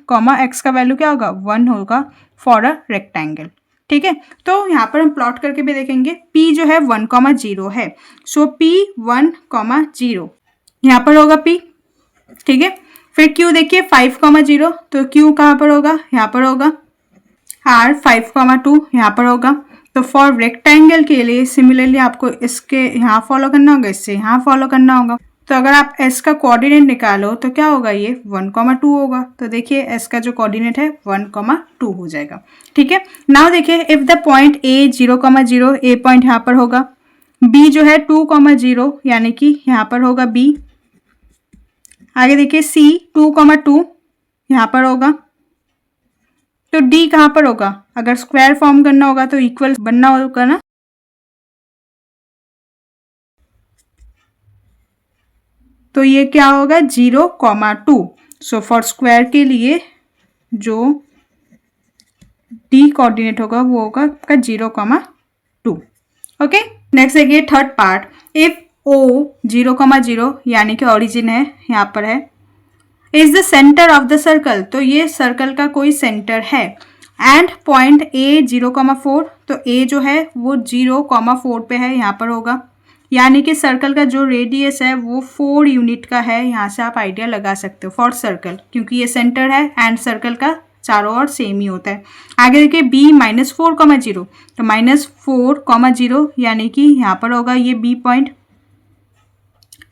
S1: x का वैल्यू क्या होगा 1 होगा फॉर अ रेक्टेंगल, ठीक है। तो यहाँ पर हम प्लॉट करके भी देखेंगे p जो है 1,0 है। सो p 1,0 यहाँ पर होगा p, ठीक है। फिर q देखिए 5,0 तो q कहाँ पर होगा, यहाँ पर होगा। r 5,2 यहाँ पर होगा। तो फॉर रेक्टेंगल के लिए सिमिलरली आपको इसके यहाँ फॉलो करना होगा, इससे यहाँ फॉलो करना होगा। तो अगर आप s का कोऑर्डिनेट निकालो तो क्या होगा ये 1,2 होगा। तो देखिए s का जो कोऑर्डिनेट है 1,2 हो जाएगा, ठीक है। नाउ देखिए if the point a 0,0, a point यहाँ पर होगा, b जो है 2,0 यानी कि यहाँ पर होगा b। आगे देखिए c 2,2 यहाँ पर होगा। तो d कहाँ पर होगा, अगर स्क्वायर फॉर्म करना होगा तो इक्वल बनना होगा ना। तो ये क्या होगा 0,2। सो फॉर स्क्वायर के लिए जो d कोऑर्डिनेट होगा वो होगा आपका 0,2। ओके, नेक्स्ट देखिए थर्ड पार्ट, इफ o 0,0 यानी कि ओरिजिन है यहाँ पर है, is the centre of the circle, तो ये सर्कल का कोई सेंटर है। एंड पॉइंट a 0,4, तो a जो है वो 0,4 पे है, यहाँ पर होगा। यानी कि सर्कल का जो रेडियस है वो 4 यूनिट का है। यहाँ से आप आइडिया लगा सकते हो फॉर सर्कल, क्योंकि ये सेंटर है एंड सर्कल का चारों ओर सेम ही होता है। आगे देखिए b -4,0, तो -4,0 यानी कि यहाँ पर होगा ये b पॉइंट।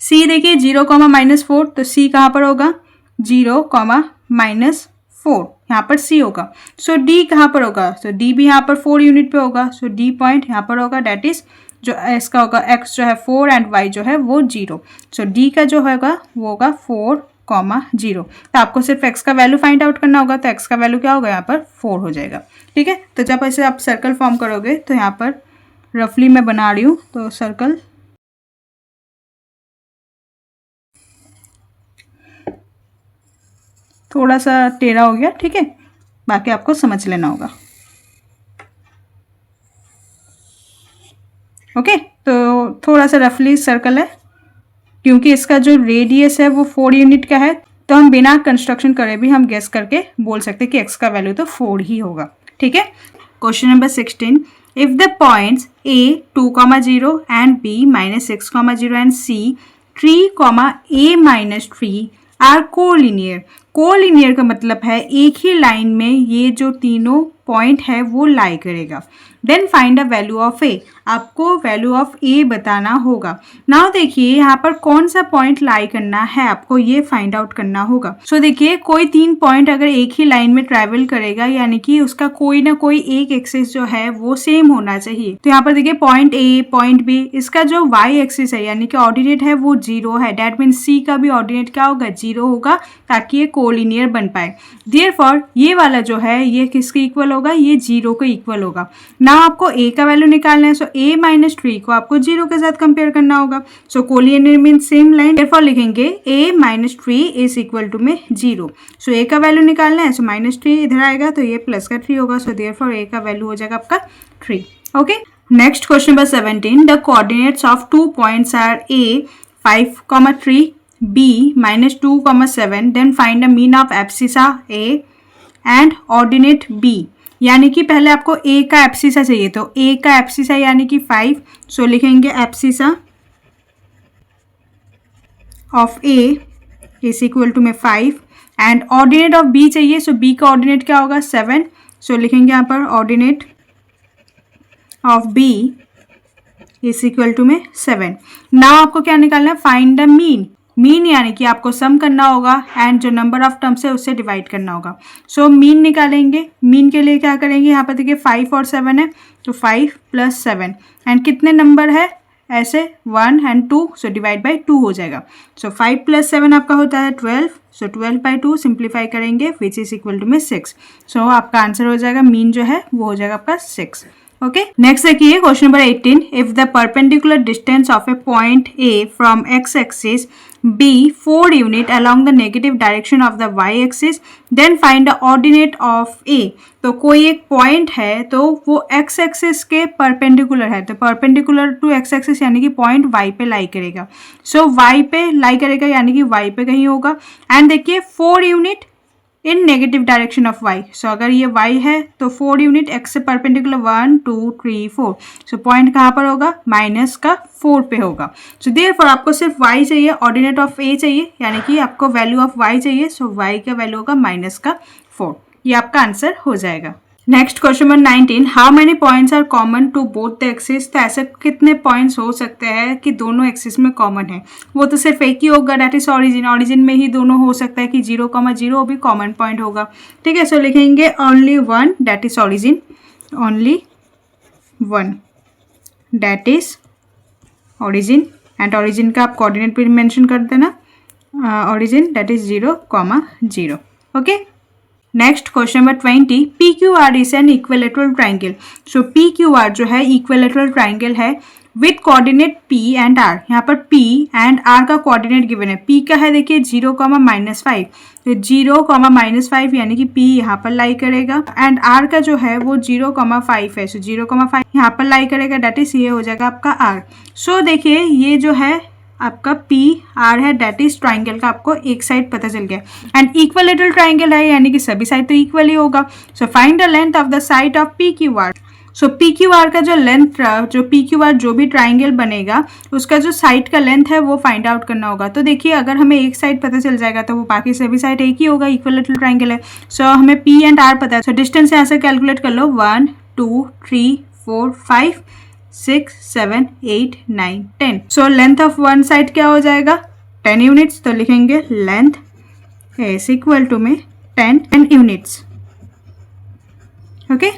S1: c देखिए 0,-4, तो c कहाँ पर होगा 0,-4, यहाँ पर c होगा। सो d कहाँ पर होगा, तो d भी यहाँ पर 4 यूनिट पे होगा। सो d पॉइंट यहाँ पर होगा, डेट इज जो इसका होगा x जो है 4 एंड y जो है वो 0। सो d का जो होगा वो होगा 4,0। तो आपको सिर्फ x का वैल्यू फाइंड आउट करना होगा। तो x का वैल्यू क्या होगा यहाँ पर 4 हो जाएगा, ठीक है। तो जब ऐसे आप सर्कल फॉर्म करोगे तो यहाँ पर रफली मैं बना रही हूँ, तो सर्कल थोड़ा सा टेढ़ा हो गया, ठीक है, बाकी आपको समझ लेना होगा। ओके, तो थोड़ा सा रफली सर्कल है, क्योंकि इसका जो रेडियस है वो 4 यूनिट का है, तो हम बिना कंस्ट्रक्शन करे भी हम गेस करके बोल सकते हैं कि x का वैल्यू तो 4 ही होगा, ठीक है। Question number 16, if the points a 2,0 and b -6,0 and c 3,a-3 are collinear. Collinear का मतलब है एक ही लाइन में ये जो तीनों पॉइंट है वो लाई करेगा। Then find the value of A, आपको वैल्यू ऑफ ए बताना होगा। नाउ देखिए यहाँ पर कौन सा पॉइंट लाई करना है, आपको ये फाइंड आउट करना होगा। सो देखिए कोई 3 पॉइंट अगर एक ही लाइन में ट्रैवल करेगा यानी कि उसका कोई ना कोई एक एक्सिस जो है वो सेम होना चाहिए। तो यहाँ पर देखिए पॉइंट ए, पॉइंट बी, इसका जो वाई एक्सिस है यानी कि ऑर्डिनेट है वो 0 है। डेट मीन सी का भी ऑर्डिनेट क्या होगा, 0 होगा, ताकि ये कोलिनियर बन पाए। देयरफॉर ये वाला जो है ये किसके इक्वल होगा, ये 0 के इक्वल होगा। ना आपको a का वैल्यू निकालना है, सो a माइनस 3 को आपको 0 के साथ कंपेयर करना होगा। So collinear mean same line, therefore लिखेंगे a minus 3 is equal to में 0। सो a का वैल्यू निकालना है, सो माइनस 3 इधर आएगा तो ये प्लस का 3 होगा। सो देयरफॉर a का वैल्यू हो जाएगा आपका 3। Okay, next question number 17, the coordinates of 2 points are a 5,3, b -2,7, then find the mean of abscissa a and ordinate b। यानी कि पहले आपको a का एब्सिसा चाहिए, तो a का एब्सिसा यानी कि 5, सो लिखेंगे abscissa of a is equal to में 5 एंड ऑर्डिनेट ऑफ b चाहिए, सो b का ऑर्डिनेट क्या होगा 7, सो लिखेंगे यहाँ पर ordinate of b is equal to में 7। नाउ आपको क्या निकालना है, फाइंड द मीन। मीन यानी कि आपको सम करना होगा एंड जो नंबर ऑफ टर्म्स है उससे डिवाइड करना होगा। सो मीन निकालेंगे, मीन के लिए क्या करेंगे, यहाँ पर देखिए 5 और 7 है, तो 5 + 7 एंड कितने नंबर है ऐसे 1 एंड 2, सो डिवाइड बाई 2 हो जाएगा। सो 5 + 7 आपका होता है 12, सो 12/2 सिंप्लीफाई करेंगे विच इज इक्वल टू में 6। सो आपका आंसर हो जाएगा, मीन जो है वो हो जाएगा आपका 6। ओके, नेक्स्ट देखिए question number 18, if the perpendicular distance of a point A from X axis b 4 unit along the negative direction of the y axis, then find the ordinate of a। तो कोई एक पॉइंट है तो वो x axis के perpendicular है, तो परपेंडिकुलर टू x एक्सिस यानी कि पॉइंट y पे लाई करेगा। सो y पे लाई करेगा यानी कि y पे कहीं होगा एंड देखिए 4 unit in negative direction of y। सो अगर ये y है तो 4 यूनिट x से परपेंडिकुलर 1 2 3 4, सो पॉइंट कहाँ पर होगा, माइनस का 4 पे होगा। सो देयरफॉर आपको सिर्फ y चाहिए, ऑर्डिनेट ऑफ a चाहिए यानी कि आपको वैल्यू ऑफ y चाहिए। सो y का वैल्यू होगा माइनस का 4, ये आपका आंसर हो जाएगा। Next question number 19, how many points are common to both the axis. तो ऐसे कितने पॉइंट्स हो सकते हैं कि दोनों एक्सिस में कॉमन है, वो तो सिर्फ एक ही होगा, दैट इज ऑरिजिन। ऑरिजिन में ही दोनों हो सकता है कि 0,0 भी कॉमन पॉइंट होगा। ठीक है, सो लिखेंगे only one, that is origin, only one that is origin and origin का आप कोऑर्डिनेट भी मेंशन कर देना, origin that is 0,0। Okay, next question number 20, P Q are is an equilateral triangle. So P Q are जो है equilateral triangle है with coordinate p and r। यहाँ पर p एंड r का कोऑर्डिनेट गिवन है, p का है देखिए 0,-5, तो 0,-5 यानी कि p यहाँ पर लाई करेगा एंड r का जो है वो 0,5 है, सो 0,5 यहाँ पर लाई करेगा, दैट इज ये हो जाएगा आपका r। सो देखिए ये जो है आपका पी आर है, दैट इज ट्राइंगल का आपको एक साइड पता चल गया एंड इक्विलेटरल ट्राइंगल है यानी कि सभी साइड तो इक्वल ही होगा। So find the length of the side of P Q are. So P Q are का जो लेंथ, जो पी क्यू आर जो भी ट्राइंगल बनेगा उसका जो साइड का लेंथ है वो फाइंड आउट करना होगा। तो देखिए अगर हमें एक साइड पता चल जाएगा तो वो बाकी सभी साइड एक ही होगा, इक्विलेटरल ट्राइंगल है। सो हमें पी एंड आर पता है, सो डिस्टेंस यहाँ से कैलकुलेट कर लो, 1 2 3 4 5 6 7 8 9 10। So length of one side क्या हो जाएगा, 10 यूनिट्स, तो लिखेंगे लेंथ इज इक्वल टू में 10 units. Okay,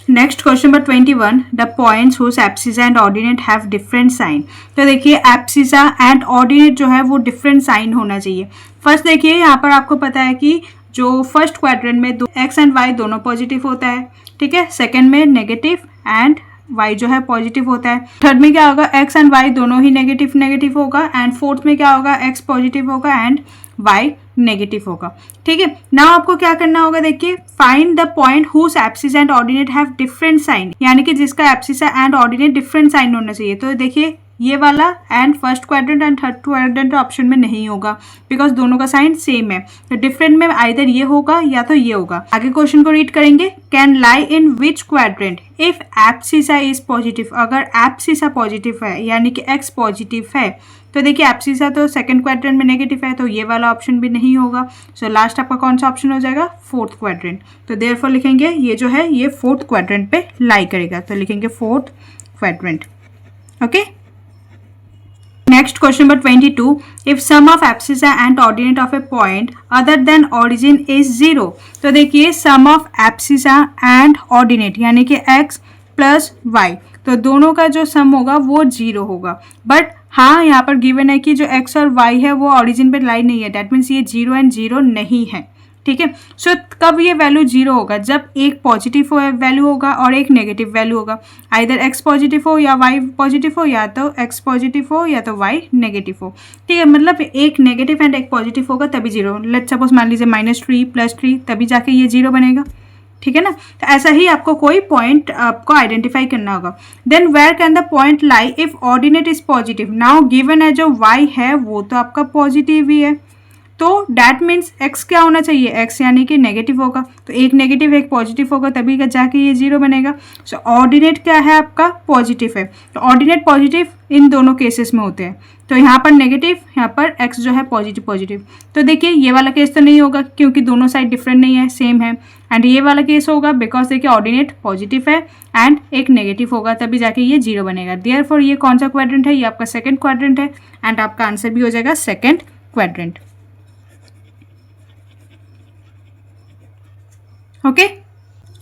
S1: next question number 21, the points whose abscissa and ordinate have different sign. तो देखिए एब्सिसा एंड ऑर्डिनेट जो है वो डिफरेंट साइन होना चाहिए। फर्स्ट देखिए यहाँ पर आपको पता है कि जो फर्स्ट क्वाड्रेंट में x एंड y दोनों पॉजिटिव होता है, ठीक है, सेकेंड में नेगेटिव एंड y जो है पॉजिटिव होता है, थर्ड में क्या होगा x एंड y दोनों ही नेगेटिव होगा एंड फोर्थ में क्या होगा x पॉजिटिव होगा एंड y नेगेटिव होगा। ठीक है, नाउ आपको क्या करना होगा, देखिए find the point whose abscissa and ordinate have different sign, यानी कि जिसका abscissa and ordinate different sign होना चाहिए। तो देखिए ये वाला and first quadrant and third quadrant option में नहीं होगा बिकॉज दोनों का साइन सेम है, तो डिफरेंट में आइदर ये होगा या तो ये होगा। आगे क्वेश्चन को रीड करेंगे, can lie in which quadrant if abscissa is positive. अगर एब्सिसा पॉजिटिव है यानी कि x पॉजिटिव है तो देखिए एब्सिसा तो सेकंड क्वाड्रेंट में नेगेटिव है, तो ये वाला ऑप्शन भी नहीं होगा। सो लास्ट आपका कौन सा ऑप्शन हो जाएगा, फोर्थ क्वाड्रेंट। तो देयरफॉर लिखेंगे ये जो है ये फोर्थ क्वाड्रेंट पे लाई करेगा, तो लिखेंगे fourth quadrant. Okay, next question number 22, if sum of abscissa and ordinate of a point other than origin is 0। तो देखिए sum of abscissa and ordinate यानी कि x प्लस वाई, तो दोनों का जो सम होगा वो 0 होगा। बट हाँ यहाँ पर गिवन है कि जो x और y है वो ओरिजिन पे लाई नहीं है, दैट मीन्स ये 0 एंड 0 नहीं है। ठीक है, सो कब ये वैल्यू 0 होगा, जब एक पॉजिटिव वैल्यू होगा और एक नेगेटिव वैल्यू होगा। आइदर x पॉजिटिव हो या y पॉजिटिव हो, या तो x पॉजिटिव हो या तो y नेगेटिव हो। ठीक है, मतलब एक नेगेटिव एंड एक पॉजिटिव होगा तभी 0। लेट्स सपोज मान लीजिए -3 + 3, तभी जाके ये 0 बनेगा। ठीक है ना, तो ऐसा ही आपको कोई पॉइंट आपको आइडेंटिफाई करना होगा। Then where can the point lie if ordinate is positive. Now given है जो y है वो तो आपका पॉजिटिव ही है, तो डैट मीन्स x क्या होना चाहिए, x यानी कि नेगेटिव होगा। तो एक नेगेटिव एक पॉजिटिव होगा तभी जाके ये 0 बनेगा। सो ऑर्डिनेट क्या है आपका, पॉजिटिव है। तो ऑर्डिनेट पॉजिटिव इन दोनों केसेस में होते हैं, तो यहाँ पर नेगेटिव, यहाँ पर x जो है पॉजिटिव पॉजिटिव। तो देखिए ये वाला केस तो नहीं होगा क्योंकि दोनों साइड डिफरेंट नहीं है, सेम है। एंड ये वाला केस होगा बिकॉज देखिए ऑर्डिनेट पॉजिटिव है एंड एक नेगेटिव होगा तभी जाके ये 0 बनेगा। देयरफॉर ये कौन सा क्वाड्रेंट है, ये आपका सेकंड क्वाड्रेंट है एंड आपका आंसर भी हो जाएगा सेकंड क्वाड्रेंट। ओके,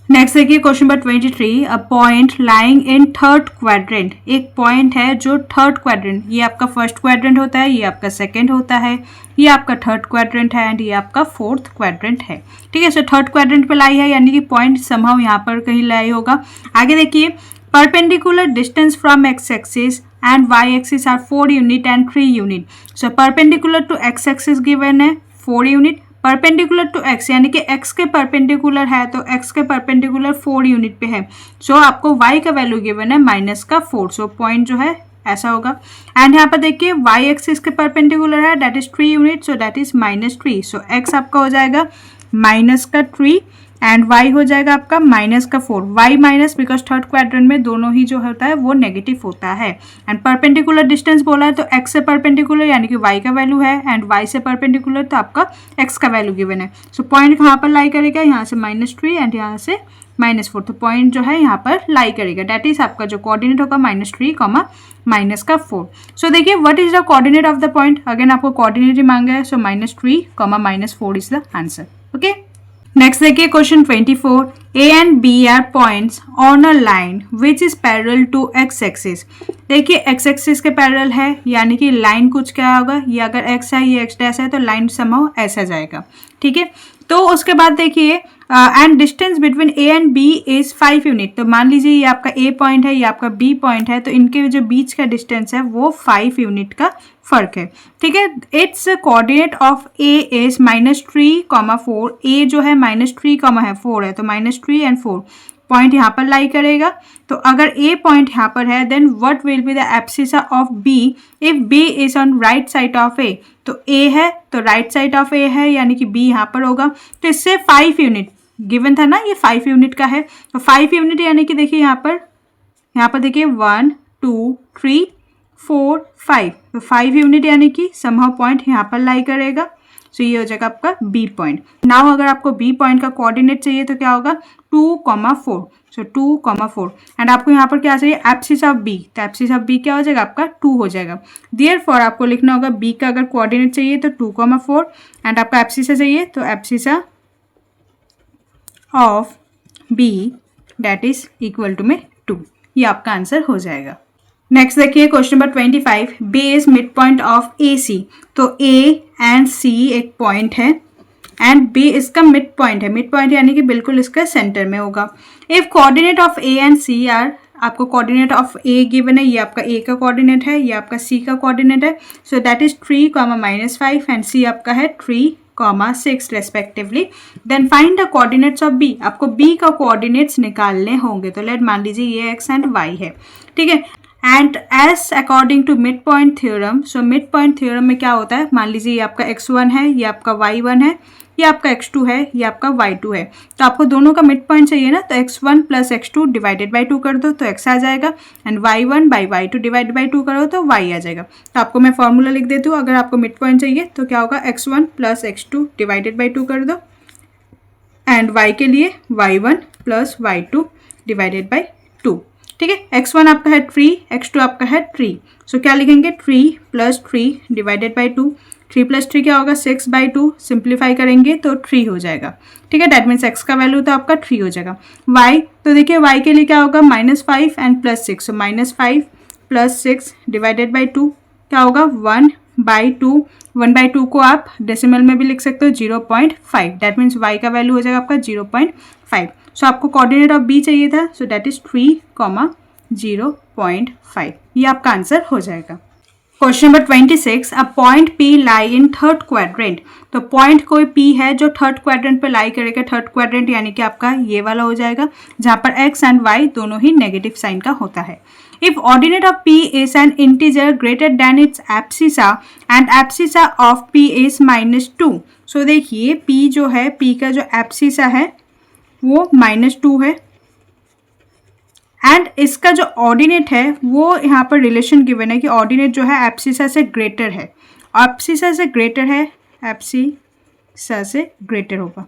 S1: नेक्स्ट देखिए question number 23, a point lying in third quadrant. एक पॉइंट है जो थर्ड क्वाड्रेंट, ये आपका फर्स्ट क्वाड्रेंट होता है, ये आपका सेकंड होता है, ये आपका थर्ड क्वाड्रेंट है एंड ये आपका फोर्थ क्वाड्रेंट है। ठीक है, सो थर्ड क्वाड्रेंट पे लाई है यानी कि पॉइंट समहाउ यहाँ पर कहीं लाई होगा। आगे देखिए, perpendicular distance from X axis and Y axis are 4 unit and 3 unit. So perpendicular to X axis given है 4 यूनिट, परपेंडिकुलर टू x यानी कि x के परपेंडिकुलर है तो x के परपेंडिकुलर 4 यूनिट पे है। सो आपको y का वैल्यू गिवन है -4, सो पॉइंट जो है ऐसा होगा। एंड यहाँ पर देखिए y एक्सिस के परपेंडिकुलर है that is 3 unit, so that is -3। So x आपका हो जाएगा -3 एंड y हो जाएगा आपका -4। y minus because third quadrant में दोनों ही जो होता है वो नेगेटिव होता है। एंड परपेंडिकुलर डिस्टेंस बोला है तो x से परपेंडिकुलर यानी कि y का वैल्यू है एंड y से परपेंडिकुलर तो आपका x का वैल्यू गिवन है। सो पॉइंट कहाँ पर लाई करेगा, यहाँ से -3 एंड यहाँ से -4, तो पॉइंट जो है यहाँ पर लाई करेगा। डैट इज आपका जो कोऑर्डिनेट होगा -3, -4। सो देखिए what is the coordinate of the point, again आपको कोऑर्डिनेट ही मांगा है, so -3, -4 is the answer. Okay, next देखिए question 24, A and B are points on a line which is parallel to X axis. देखिए X axis के parallel है यानी कि लाइन कुछ क्या होगा, ये अगर एक्स है ये एक्स डैश है तो लाइन समहाउ ऐसा जाएगा। ठीक है, तो उसके बाद देखिए and distance between A and B is 5 unit. तो मान लीजिए ये आपका ए पॉइंट है, ये आपका बी पॉइंट है, तो इनके जो बीच का डिस्टेंस है वो 5 यूनिट का फर्क है। ठीक है, it's coordinate of A is -3, 4। ए जो है -3, -4 है, तो -3 एंड 4 पॉइंट यहाँ पर लाई करेगा। तो अगर ए पॉइंट यहाँ पर है then what will be the abscissa of B if B is on right side of A. तो ए है तो राइट साइड ऑफ ए है यानी कि बी यहाँ पर होगा, तो इससे 5 यूनिट गिवन था ना, ये 5 यूनिट का है, तो 5 यूनिट यानी कि देखिए यहाँ पर देखिए 1 2 3 4 5, तो 5 यूनिट यानी कि समहाउ पॉइंट यहाँ पर लाई करेगा। सो ये हो जाएगा आपका बी पॉइंट। नाउ अगर आपको बी पॉइंट का कोऑर्डिनेट चाहिए तो क्या होगा 2, 4, सो 2, 4 एंड आपको यहाँ पर क्या चाहिए एब्सिस ऑफ बी, तो एब्सिस ऑफ बी क्या हो जाएगा आपका 2 हो जाएगा। देयरफॉर आपको लिखना होगा बी का अगर कोऑर्डिनेट चाहिए तो 2, 4 एंड आपका एब्सिसा चाहिए तो abscissa of B that is equal to में 2, ये आपका आंसर हो जाएगा। नेक्स्ट देखिए question number 25, B is mid point of A C. तो ए एंड सी एक पॉइंट है एंड बी इसका मिड पॉइंट है, मिड पॉइंट यानी कि बिल्कुल इसका सेंटर में होगा। If coordinate of A and C are, आपको कोऑर्डिनेट ऑफ ए गिवन है, ये आपका ए का कोऑर्डिनेट है, ये आपका सी का कोऑर्डिनेट है, so that is 3, -5 and C आपका है 3, 6 respectively. Then find the coordinates of B, आपको बी का कोऑर्डिनेट्स निकालने होंगे। तो लेट मान लीजिए ये एक्स एंड वाई है, ठीक है। And as according to mid point theorem, so mid point theorem में क्या होता है, मान लीजिए ये आपका x1 है, ये आपका y1 है, ये आपका x2 है, ये आपका y2 है। तो आपको दोनों का मिड पॉइंट चाहिए ना, तो x1 plus x2 divided by 2 कर दो तो x आ जाएगा, and y1 by y2 divided by 2 करो तो y आ जाएगा। तो आपको मैं फॉर्मूला लिख देती हूँ, अगर आपको मिड पॉइंट चाहिए तो क्या होगा, x1 plus x2 divided by 2 कर दो, एंड y के लिए y1 plus y2 divided by 2। ठीक है, x1 आपका है 3, x2 आपका है 3, सो क्या लिखेंगे 3 प्लस 3 डिवाइडेड बाई 2। 3 प्लस 3 क्या होगा 6 बाई 2, सिंप्लीफाई करेंगे तो 3 हो जाएगा। ठीक है, डैट मीन्स x का वैल्यू तो आपका 3 हो जाएगा। y तो देखिए y के लिए क्या होगा -5 and plus 6, so -5 plus 6 divided by 2 क्या होगा 1/2। 1/2 को आप डेसिमल में भी लिख सकते हो 0.5, डैट मीन्स y का वैल्यू हो जाएगा आपका 0.5। सो आपको कोऑर्डिनेट ऑफ b चाहिए था, सो डैट इज 3,0.5। ये आपका आंसर हो जाएगा। Question number 26, a point P lie in third quadrant. तो पॉइंट कोई P है जो थर्ड क्वाड्रेंट पे लाई करेगा। थर्ड क्वाड्रेंट यानी कि आपका ये वाला हो जाएगा, जहाँ पर x एंड y दोनों ही नेगेटिव साइन का होता है। If ordinate of P is an integer greater than its abscissa and abscissa of P is -2, so देखिए P जो है, P का जो abscissa है वो -2 है, एंड इसका जो ऑर्डिनेट है वो यहाँ पर रिलेशन गिवन है कि ऑर्डिनेट जो है एब्सिसा से ग्रेटर है, एब्सिसा से ग्रेटर है, एब्सिसा से ग्रेटर होगा।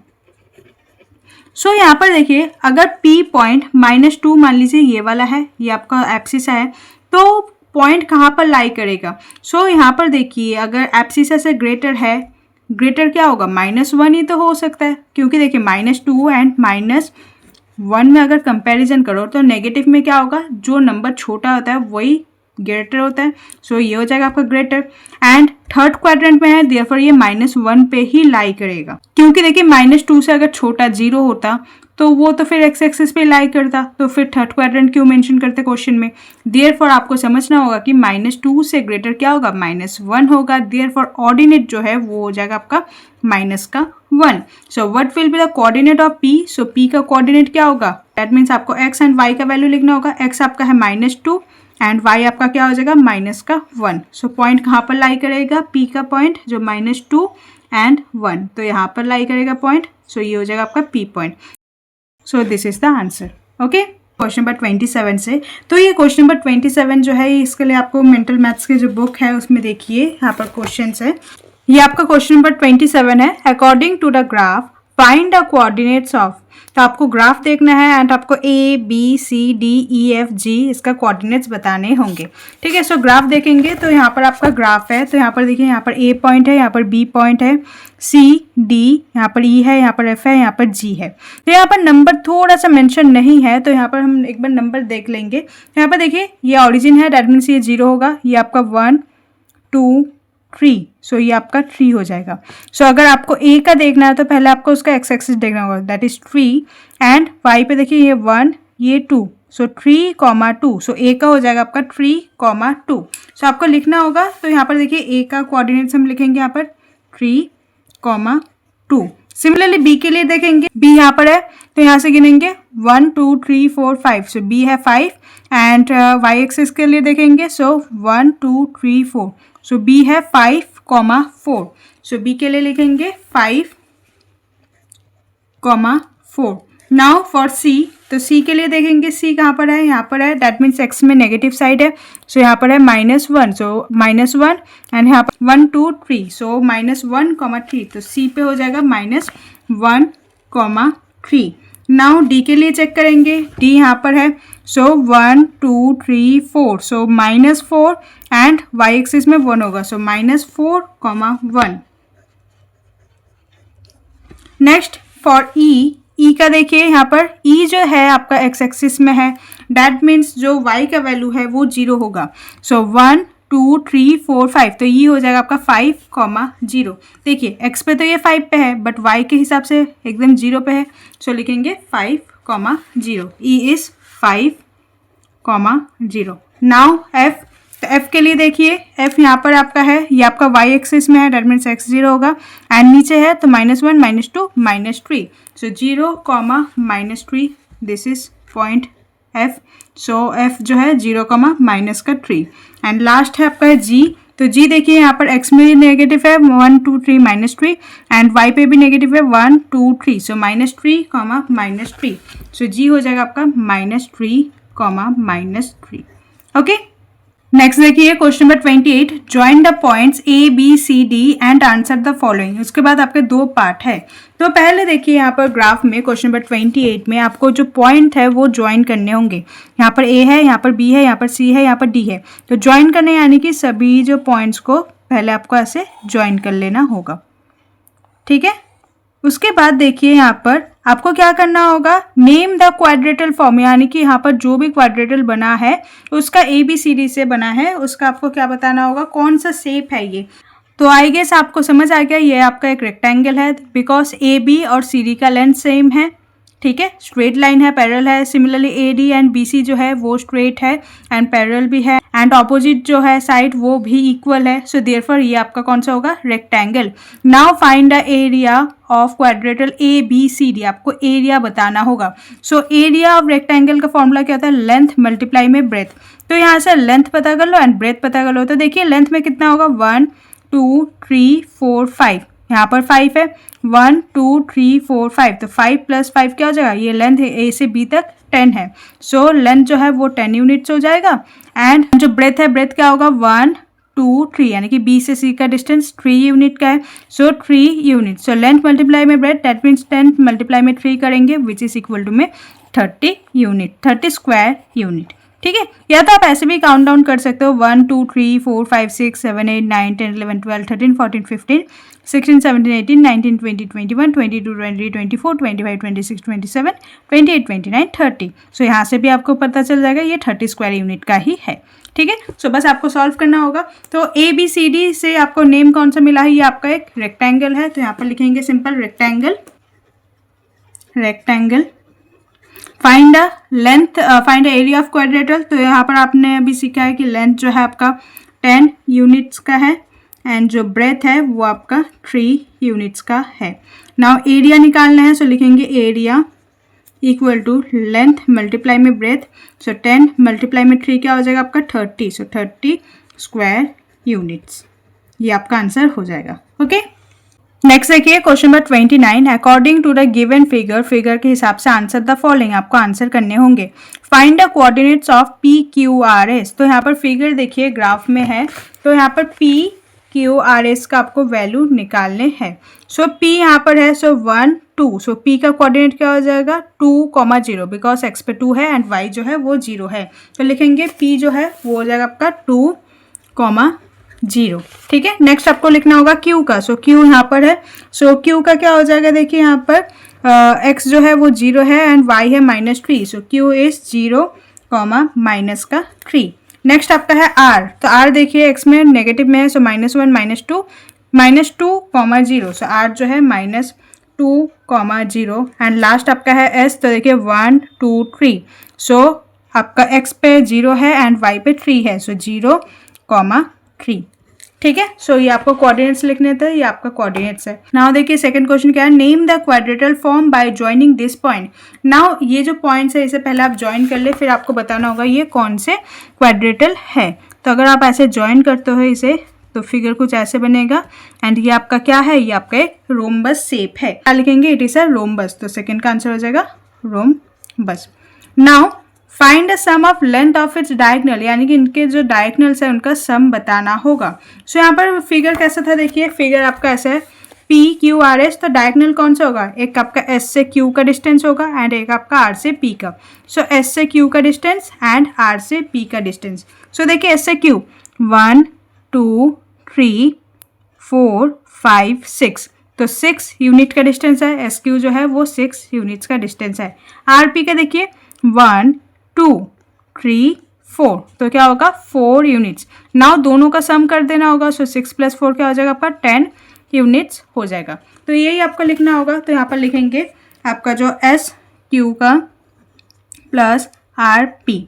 S1: सो यहाँ पर देखिए अगर P पॉइंट -2 मान लीजिए ये वाला है, ये आपका एब्सिसा है, तो पॉइंट कहाँ पर लाई करेगा। सो यहाँ पर देखिए अगर एब्सिसा से ग्रेटर है, ग्रेटर क्या होगा -1 ही तो हो सकता है, क्योंकि देखिए -2 एंड -1 में अगर कंपैरिजन करो तो नेगेटिव में क्या होगा, जो नंबर छोटा होता है वही ग्रेटर होता है। सो ये हो जाएगा आपका ग्रेटर, एंड थर्ड क्वाड्रेंट में है, देयरफॉर ये -1 पे ही लाई करेगा, क्योंकि देखिए -2 से अगर छोटा 0 होता तो वो तो फिर x एक्सिस पे लाई करता, तो फिर थर्ड क्वाड्रेंट क्यों मेंशन करते क्वेश्चन में। देयरफॉर आपको समझना होगा कि -2 से ग्रेटर क्या होगा, -1 होगा। देयरफॉर ऑर्डिनेट जो है वो हो जाएगा आपका -1। So what will be the coordinate of P। So P का कोऑर्डिनेट क्या होगा, दैट मीन्स आपको x एंड y का वैल्यू लिखना होगा। x आपका है -2 एंड y आपका क्या हो जाएगा -1। सो पॉइंट कहाँ पर लाई करेगा, P का पॉइंट जो -2 एंड 1, तो यहाँ पर लाई करेगा पॉइंट। सो ये हो जाएगा आपका P point. So this is the answer. Okay, question number 27 से। तो ये क्वेश्चन नंबर 27 जो है इसके लिए आपको मेंटल मैथ्स के जो बुक है उसमें देखिए यहाँ पर क्वेश्चंस है। ये आपका क्वेश्चन नंबर 27 है, according to the graph find the coordinates of. तो आपको ग्राफ देखना है एंड आपको A B C D E F G इसका कोऑर्डिनेट्स बताने होंगे। ठीक है, सो ग्राफ देखेंगे तो यहाँ पर आपका ग्राफ है, तो यहाँ पर देखिए यहाँ पर A पॉइंट है, यहाँ पर B पॉइंट है, C D यहाँ पर E है, यहाँ पर F है, यहाँ पर G है। तो यहाँ पर नंबर थोड़ा सा मेंशन नहीं है, तो यहाँ पर हम एक बार नंबर देख लेंगे। यहाँ पर देखिए ये ऑरिजिन है, दैट मीन्स ये 0 होगा, ये आपका 1 2 3, सो ये आपका 3 हो जाएगा। सो अगर आपको A का देखना है तो पहले आपको उसका x एक्सिस देखना होगा, दैट इज 3, एंड y पे देखिए ये 1 ये 2, सो 3,2, सो A का हो जाएगा आपका 3,2। सो आपको लिखना होगा, तो यहाँ पर देखिए A का कोऑर्डिनेट्स हम लिखेंगे यहाँ पर 3,2। सिमिलरली B के लिए देखेंगे, B यहाँ पर है तो यहाँ से गिनेंगे 1 2 3 4 5, सो B है 5, एंड y एक्सिस के लिए देखेंगे, सो 1 2 3 4, सो B है 5,4, सो B के लिए लिखेंगे 5,4। नाउ फॉर C, तो C के लिए देखेंगे, C कहाँ पर है, यहाँ पर है, दैट मीन्स x में नेगेटिव साइड है, सो यहाँ पर है -1, सो -1, एंड यहाँ पर 1 2 3, सो -1,3, तो C पे हो जाएगा -1,3। नाउ D के लिए चेक करेंगे, D यहाँ पर है, सो 1 2 3 4, सो -4, एंड y एक्सिस में 1 होगा, सो -4,1। नेक्स्ट फॉर E का देखिए यहाँ पर E जो है आपका x एक्सिस में है, दैट मीन्स जो y का वैल्यू है वो 0 होगा, सो 1 2 3 4 5, तो E हो जाएगा आपका 5,0। देखिए x पे तो ये 5 पे है, बट y के हिसाब से एकदम 0 पे है, सो लिखेंगे 5,0। E is 5,0। नाउ F, तो F के लिए देखिए, F यहाँ पर आपका है, ये आपका y एक्सिस में है, दैट मीन्स x 0 होगा, एंड नीचे है तो -1 -2 -3, सो 0, -3, this is point F। So F जो है 0, -3, एंड लास्ट है आपका G, तो जी देखिए यहाँ पर x में नेगेटिव है 1 2 3 -3 एंड y पे भी नेगेटिव है 1 2 3, सो -3 -3, सो जी हो जाएगा आपका -3 -3। ओके, नेक्स्ट देखिए question number 28, join the points A B C D and answer the following. उसके बाद आपके दो पार्ट है। तो पहले देखिए यहाँ पर ग्राफ में क्वेश्चन नंबर 28 में आपको जो पॉइंट है वो ज्वाइन करने होंगे। यहाँ पर ए है, यहाँ पर बी है, यहाँ पर सी है, यहाँ पर डी है। तो ज्वाइन करने यानी कि सभी जो पॉइंट्स को पहले आपको ऐसे ज्वाइन कर लेना होगा, ठीक है। उसके बाद देखिए यहाँ पर आपको क्या करना होगा, नेम द क्वाड्रेटल फॉर्म, यानी कि यहाँ पर जो भी क्वाड्रेटल बना है उसका ABCD से बना है, उसका आपको क्या बताना होगा, कौन सा शेप है ये। तो आई गेस आपको समझ आ गया, ये आपका एक रेक्टेंगल है बिकॉज AB और CD का लेंथ सेम है, ठीक है, स्ट्रेट लाइन है, पैरेलल है। सिमिलरली AD एंड BC जो है वो स्ट्रेट है एंड पैरेलल भी है एंड ऑपोजिट जो है साइड वो भी इक्वल है। सो देयरफॉर ये आपका कौन सा होगा, rectangle. Now find the area of quadrilateral ABCD, आपको एरिया बताना होगा। सो एरिया ऑफ रेक्टेंगल का फॉर्मूला क्या होता है, लेंथ मल्टीप्लाई में ब्रेथ। तो यहाँ से लेंथ पता कर लो एंड ब्रेथ पता कर लो। तो देखिए लेंथ में कितना होगा, 1 2 3 4 5, यहाँ पर 5 है, 1 2 3 4 5, तो 5 + 5 क्या हो जाएगा, ये लेंथ A से B तक 10 है। सो लेंथ जो है वो 10 यूनिट्स हो जाएगा एंड जो ब्रेथ है, ब्रेथ क्या होगा 1 2 3, यानी कि B से C का डिस्टेंस 3 यूनिट का है। So 3 unit, so length multiply में ब्रेथ, दैट मीन्स 10 मल्टीप्लाई में 3 करेंगे विच इज इक्वल टू में 30 यूनिट, 30 स्क्वायर यूनिट, ठीक है। या तो आप ऐसे भी काउंट डाउन कर सकते हो, 1 2 3 4 5 6 7 8 9 10 11 12 13 14 15 16 17 18 19 20 21 22 23 24 25 26 27 28 29 30। सो यहाँ से भी आपको पता चल जाएगा ये 30 स्क्वायर यूनिट का ही है, ठीक है। सो बस आपको सॉल्व करना होगा। तो ABCD से आपको नेम कौन सा मिला है, ये आपका एक रेक्टेंगल है। तो यहाँ पर लिखेंगे simple rectangle, rectangle. Find the length, find the area of quadrilateral. तो यहाँ पर आपने अभी सीखा है कि लेंथ जो है आपका 10 यूनिट्स का है एंड जो ब्रेथ है वो आपका 3 यूनिट्स का है। नाउ एरिया निकालना है, सो लिखेंगे area equal to length multiply में ब्रेथ। सो 10 मल्टीप्लाई में 3 क्या हो जाएगा आपका 30, सो 30 स्क्वायर यूनिट्स, ये आपका आंसर हो जाएगा। ओके, नेक्स्ट देखिए question number 29, according to the given figure, figure के हिसाब से आंसर द फॉलोइंग, आपको आंसर करने होंगे। Find the coordinates of PQRS। तो यहाँ पर फिगर देखिए ग्राफ में है, तो यहाँ पर PQRS का आपको वैल्यू निकालने हैं। सो P यहाँ पर है, सो 1 2, सो P का कोऑर्डिनेट क्या हो जाएगा 2, 0, बिकॉज x पे 2 है एंड y जो है वो 0 है। तो लिखेंगे P जो है वो हो जाएगा आपका 2, 0, ठीक है। नेक्स्ट आपको लिखना होगा Q का। सो Q यहाँ पर है, सो Q का क्या हो जाएगा, देखिए यहाँ पर x जो है वो 0 है एंड y है -3, सो Q इज 0, -3। नेक्स्ट आपका है R। तो R देखिए x में नेगेटिव में है, सो -1 -2, -2, 0, सो R जो है -2, 0 एंड लास्ट आपका है S। तो देखिए 1 2 3, सो आपका x पे 0 है एंड y पे 3 है, सो 0, 3, ठीक है। सो ये आपको कोऑर्डिनेट्स लिखने थे, ये आपका कोऑर्डिनेट्स है। नाउ देखिए सेकंड क्वेश्चन क्या है, name the quadrilateral form by joining this point. Now ये जो पॉइंट्स है इसे पहले आप ज्वाइन कर ले, फिर आपको बताना होगा ये कौन से क्वाड्रेटल है। तो अगर आप ऐसे ज्वाइन करते हो इसे तो फिगर कुछ ऐसे बनेगा एंड ये आपका क्या है, ये आपका एक रोम्बस शेप है। क्या लिखेंगे, इट इज अ रोम्बस। तो सेकंड का आंसर हो जाएगा rhombus. Now find the sum of length of its diagonal, यानी कि इनके जो डायगोनल्स है उनका सम बताना होगा। सो यहाँ पर फिगर कैसा था, देखिए फिगर आपका ऐसा है PQRS। तो डायगोनल कौन सा होगा, एक आपका S से Q का डिस्टेंस होगा एंड एक आपका R से P का। सो S से Q का डिस्टेंस एंड R से P का डिस्टेंस। सो देखिए S से Q 1 2 3 4 5 6, तो 6 यूनिट का डिस्टेंस है। SQ जो है वो 6 यूनिट्स का डिस्टेंस है। RP का देखिए 1 2 3 4, तो क्या होगा 4 यूनिट्स। नाउ दोनों का सम कर देना होगा, सो 6 + 4 क्या हो जाएगा आपका 10 यूनिट्स हो जाएगा। तो यही आपको लिखना होगा। तो यहाँ पर लिखेंगे आपका जो SQ का प्लस RP।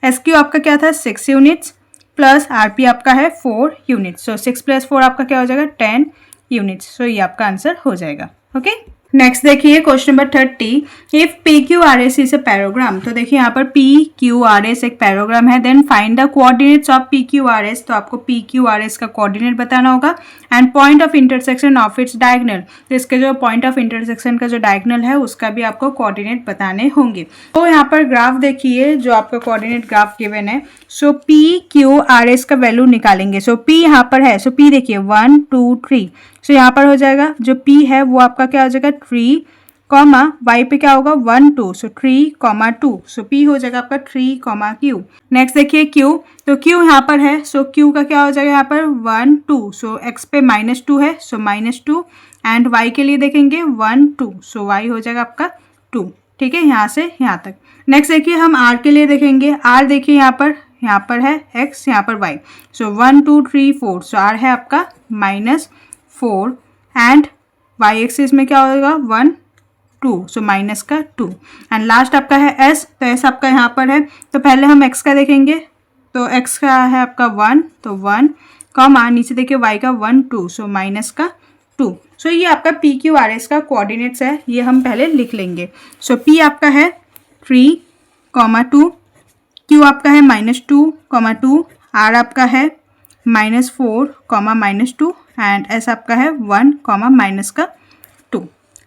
S1: SQ आपका क्या था 6 यूनिट्स प्लस RP आपका है 4 यूनिट्स। सो 6 + 4 आपका क्या हो जाएगा 10 यूनिट्स। सो ये आपका आंसर हो जाएगा। ओके, नेक्स्ट देखिए question number 30, if P Q R S is a parallelogram. तो देखिए यहाँ पर पी क्यू आर एस एक पैराग्राम है, then find the coordinates of P Q R S. तो आपको पी क्यू आर एस का कोऑर्डिनेट बताना होगा and point of intersection of its diagonal. तो इसके जो पॉइंट ऑफ इंटरसेक्शन का जो डायगोनल है उसका भी आपको कोऑर्डिनेट बताने होंगे। तो यहाँ पर ग्राफ देखिए जो आपका कोऑर्डिनेट ग्राफ गिवन है। सो पी क्यू आर एस का वैल्यू निकालेंगे। सो पी यहाँ पर है, सो पी देखिए 1 2 3। सो यहाँ पर हो जाएगा जो P है वो आपका क्या हो जाएगा 3, कॉमा y पे क्या होगा 1 2। सो 3, 2। सो P हो जाएगा आपका 3, Q। नेक्स्ट देखिए Q। तो Q यहाँ पर है, सो Q का क्या हो जाएगा यहाँ पर 1 2। सो x पे -2 है, सो -2 एंड y के लिए देखेंगे 1 2। सो y हो जाएगा आपका 2। ठीक है, यहाँ से यहाँ तक। नेक्स्ट देखिए हम R के लिए देखेंगे। R देखिए यहाँ पर है x, यहाँ पर y। सो 1 2 3 4। सो R है आपका -4 एंड y एक्सिस में क्या होगा 1 2। सो माइनस का 2 एंड लास्ट आपका है s। तो s आपका यहाँ पर है, तो पहले हम x का देखेंगे। तो x का है आपका 1, तो 1, कॉमा नीचे देखिए y का 1 2। सो माइनस का 2। सो ये आपका पी क्यू आर एस का कोऑर्डिनेट्स है, ये हम पहले लिख लेंगे। सो p आपका है 3, 2, q आपका है -2, -2, r आपका है -4, -2 एंड s आपका है 1, -2।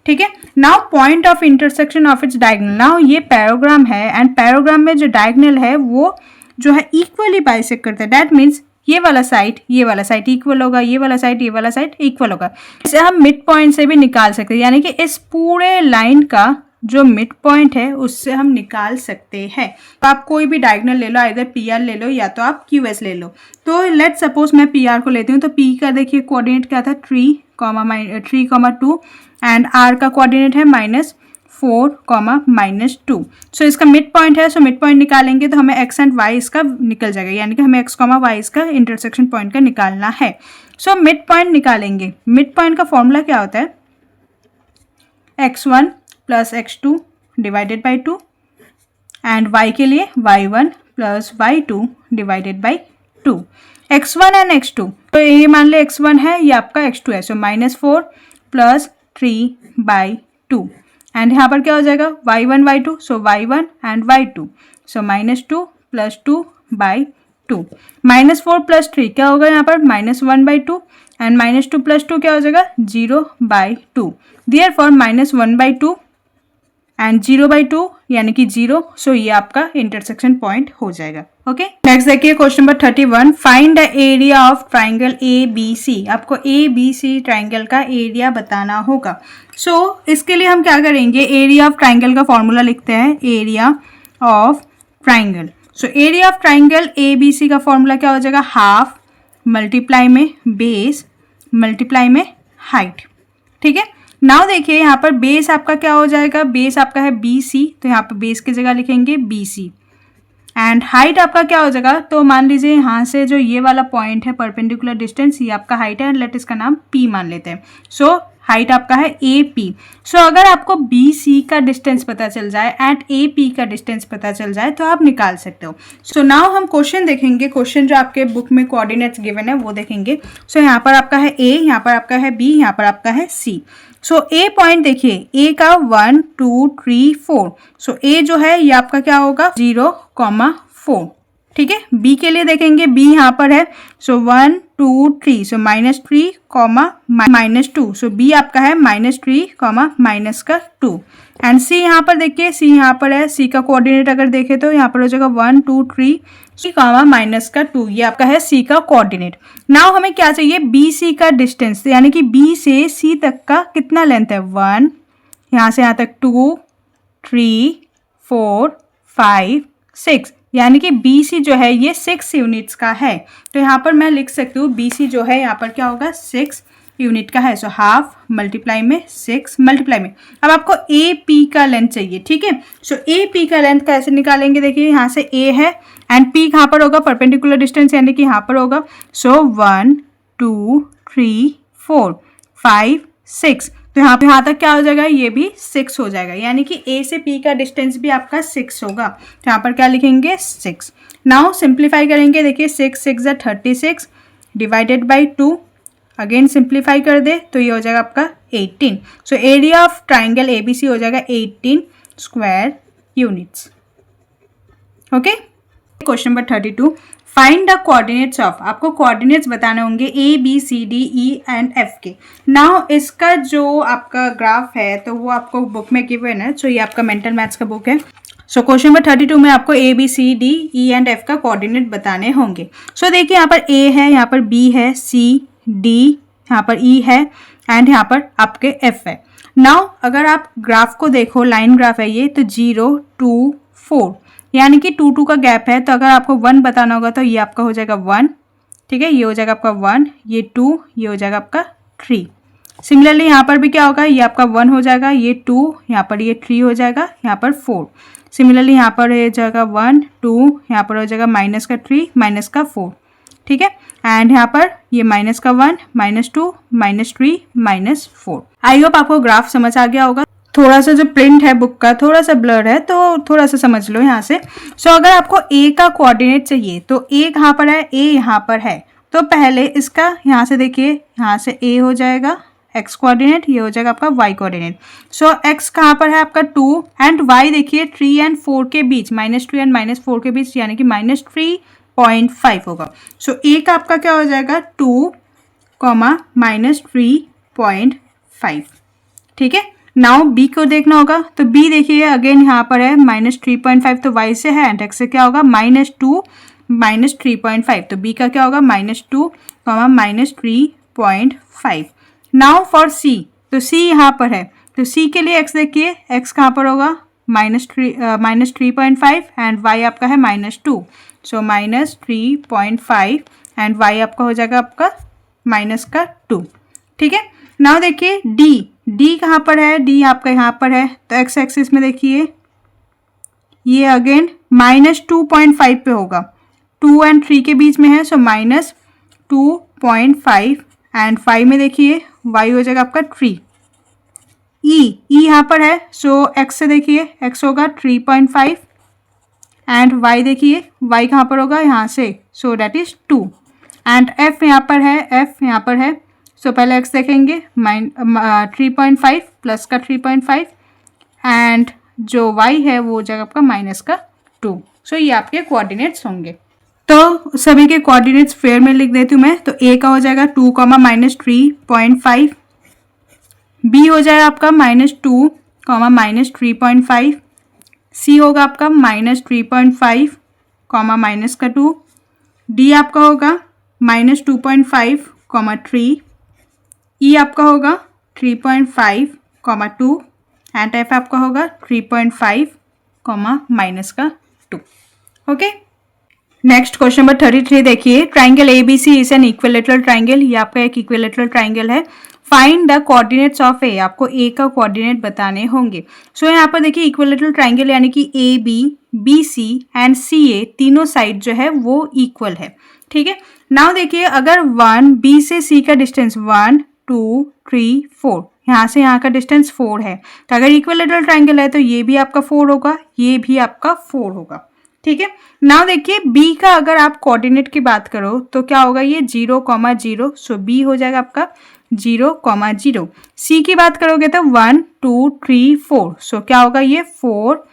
S1: ठीक है, now point of intersection of its diagonal. Now ये पैराग्राम है एंड पैराग्राम में जो डायगोनल है वो जो है इक्वली बाइसेक्ट करता है। दैट मीन्स ये वाला साइड इक्वल होगा, ये वाला साइड इक्वल होगा। इसे हम मिड पॉइंट से भी निकाल सकते हैं, यानी कि इस पूरे लाइन का जो मिड पॉइंट है उससे हम निकाल सकते हैं। तो आप कोई भी डायगोनल ले लो, इधर पी आर ले लो या तो आप क्यू एस ले लो। तो लेट सपोज मैं पी आर को लेती हूँ। तो पी का देखिए कोऑर्डिनेट क्या था 3, 2 एंड आर का कोऑर्डिनेट है -4, -2। सो इसका मिड पॉइंट है, सो मिड पॉइंट निकालेंगे तो हमें एक्स एंड वाई इसका निकल जाएगा, यानी कि हमें एक्स वाई इसका इंटरसेक्शन पॉइंट का निकालना है। सो मिड पॉइंट निकालेंगे। मिड पॉइंट का फॉर्मूला क्या होता है x1 + x2 divided by 2 and y के लिए y1 + y2 divided by 2। x1 and x2, तो ये मान ले x1 है, ये आपका x2 है। सो -4 + 3/2 एंड यहाँ पर क्या हो जाएगा y1 y2। So y1 and y2। सो -2 + 2/2 -4 + 3 क्या होगा यहाँ पर -1/2 एंड -2 + 2 क्या हो जाएगा 0/2। देयरफॉर -1/2 एंड 0/2 यानी कि 0। सो ये आपका इंटरसेक्शन पॉइंट हो जाएगा। ओके, नेक्स्ट देखिए question number 31, find the area of triangle ABC। आपको ABC ट्राइंगल का एरिया बताना होगा। सो इसके लिए हम क्या करेंगे, एरिया ऑफ ट्राइंगल का फॉर्मूला लिखते हैं, area of triangle. So area of triangle ABC का फॉर्मूला क्या हो जाएगा, हाफ मल्टीप्लाई में बेस मल्टीप्लाई में हाइट। ठीक है, नाउ देखिए यहाँ पर बेस आपका क्या हो जाएगा, बेस आपका है BC। तो यहाँ पर बेस की जगह लिखेंगे BC एंड हाइट आपका क्या हो जाएगा। तो मान लीजिए यहाँ से जो ये वाला पॉइंट है परपेंडिकुलर डिस्टेंस, ये आपका हाइट है एंड लेट इसका नाम P मान लेते हैं। सो हाइट आपका है AP। सो अगर आपको BC का डिस्टेंस पता चल जाए एंड AP का डिस्टेंस पता चल जाए तो आप निकाल सकते हो। सो नाउ हम क्वेश्चन देखेंगे। क्वेश्चन जो आपके बुक में कोऑर्डिनेट्स गिवन है वो देखेंगे। सो यहाँ पर आपका है A, यहाँ पर आपका है B, यहाँ पर आपका है C। सो A पॉइंट देखिए, A का 1 2 3 4। सो A जो है ये आपका क्या होगा 0, 4। ठीक है, B के लिए देखेंगे, B यहाँ पर है। सो 1 2 3। सो -3, -2। सो B आपका है -3, -2 एंड C यहाँ पर देखिए, C यहाँ पर है। C का कोऑर्डिनेट अगर देखें तो यहाँ पर हो जाएगा 1 2 3 C, -2। ये आपका है C का कोऑर्डिनेट। नाउ हमें क्या चाहिए, BC का डिस्टेंस, यानी कि B से C तक का कितना लेंथ है 1, यहाँ से यहाँ तक 2 3 4 5 6, यानी कि BC जो है ये 6 यूनिट्स का है। तो यहाँ पर मैं लिख सकती हूँ BC जो है यहाँ पर क्या होगा 6 यूनिट का है। सो हाफ मल्टीप्लाई में 6 मल्टीप्लाई में, अब आपको AP का लेंथ चाहिए। ठीक है, सो AP का लेंथ कैसे निकालेंगे, देखिए यहाँ से A है एंड P कहाँ पर होगा, परपेंडिकुलर डिस्टेंस यानी कि यहाँ पर होगा। सो 1 2 3 4 5 6। तो यहाँ तक क्या हो जाएगा, ये भी 6 हो जाएगा, यानी कि A से P का डिस्टेंस भी आपका 6 होगा। तो यहाँ पर क्या लिखेंगे 6। नाउ सिंप्लीफाई करेंगे, देखिए 6 6 36 डिवाइडेड बाई 2 अगेन सिंप्लीफाई कर दे तो ये हो जाएगा आपका 18। So area of triangle ABC हो जाएगा 18 square units. Okay, question number 32, find the coordinates of, आपको कोऑर्डिनेट्स बताने होंगे ABCDE एंड F के। नाउ इसका जो आपका ग्राफ है तो वो आपको बुक में गिवन है, सो ये आपका मेंटल मैथ्स का बुक है। सो क्वेश्चन नंबर 32 में आपको ABCDE एंड F का कोऑर्डिनेट बताने होंगे। सो देखिए यहाँ पर A है, यहाँ पर B है, C D, यहाँ पर E है एंड यहाँ पर आपके F है। नाउ अगर आप ग्राफ को देखो, लाइन ग्राफ है ये, तो 0 2 4 यानी कि 2 2 का गैप है, तो अगर आपको 1 बताना होगा तो ये आपका हो जाएगा 1, ठीक है, ये हो जाएगा आपका 1, ये 2, ये हो जाएगा आपका 3। सिमिलरली यहाँ पर भी क्या होगा, ये आपका 1 हो जाएगा, ये 2, यहाँ पर ये 3 हो जाएगा, यहाँ पर 4। सिमिलरली यहाँ पर हो जाएगा 1 2, यहाँ पर हो जाएगा माइनस का 3 माइनस का 4, ठीक है, एंड यहाँ पर ये माइनस का 1 minus 2 minus 3 minus 4। I hope आपको ग्राफ समझ आ गया होगा। थोड़ा सा जो प्रिंट है बुक का थोड़ा सा ब्लर है, तो थोड़ा सा समझ लो यहाँ से। सो अगर आपको A का कोऑर्डिनेट चाहिए तो A कहाँ पर है, A यहाँ पर है, तो पहले इसका यहाँ से देखिए, यहाँ से A हो जाएगा x कोऑर्डिनेट, ये हो जाएगा आपका y कोऑर्डिनेट। सो x कहाँ पर है आपका 2 एंड y देखिए 3 एंड 4 के बीच, -3 एंड -4 के बीच, यानी कि -3.5 होगा। सो A का आपका क्या हो जाएगा 2, -3.5, ठीक है। नाउ B को देखना होगा, तो B देखिए अगेन यहाँ पर है -3.5, तो y से है एंड x से क्या होगा -2 -3.5, तो B का क्या होगा -2, -3.5। नाउ फॉर C, तो C यहाँ पर है, तो C के लिए x देखिए, x कहाँ पर होगा -3.5 एंड y आपका है -2, सो -3.5 एंड y आपका हो जाएगा आपका -2, ठीक है। नाउ देखिए D कहाँ पर है, D आपका यहाँ पर है, तो x एक्सिस में देखिए ये अगेन -2.5 पे होगा, 2 एंड 3 के बीच में है, सो -2.5 एंड 5 में देखिए y हो जाएगा आपका 3। E यहाँ पर है, सो x से देखिए x होगा 3.5 एंड y देखिए y कहाँ पर होगा, यहाँ से, सो दैट इज 2 एंड F यहाँ पर है, F यहाँ पर है, सो पहले x देखेंगे 3.5 प्लस का 3.5 एंड जो y है वो हो जाएगा आपका -2। सो ये आपके कोऑर्डिनेट्स होंगे। तो सभी के कोऑर्डिनेट्स फेयर में लिख देती हूँ मैं, तो A का हो जाएगा 2, -3.5, B हो जाएगा आपका -2, -3.5, C होगा आपका -3.5, -2, D आपका होगा -2.5, 3, E आपका होगा 3.5, 2 एंड F आपका होगा 3.5, -2। ओके, नेक्स्ट क्वेश्चन नंबर 33 देखिए, triangle ABC is an equilateral triangle, ये आपका एक इक्विलेटरल ट्राइंगल है। Find the coordinates of A, आपको A का कोऑर्डिनेट बताने होंगे। सो यहाँ पर देखिए इक्विलेटरल ट्राइंगल यानी कि AB, BC एंड CA तीनों साइड जो है वो इक्वल है, ठीक है। नाउ देखिए अगर 1 B से C का डिस्टेंस 1 2 3 4, यहाँ से यहाँ का डिस्टेंस 4 है, तो अगर इक्विलेटरल ट्राइंगल है तो ये भी आपका 4 होगा, ये भी आपका 4 होगा, ठीक है। नाउ देखिए B का अगर आप कोऑर्डिनेट की बात करो तो क्या होगा, ये 0, 0, सो B हो जाएगा आपका 0, 0। C की बात करोगे तो 1 2 3 4, सो क्या होगा, ये 4,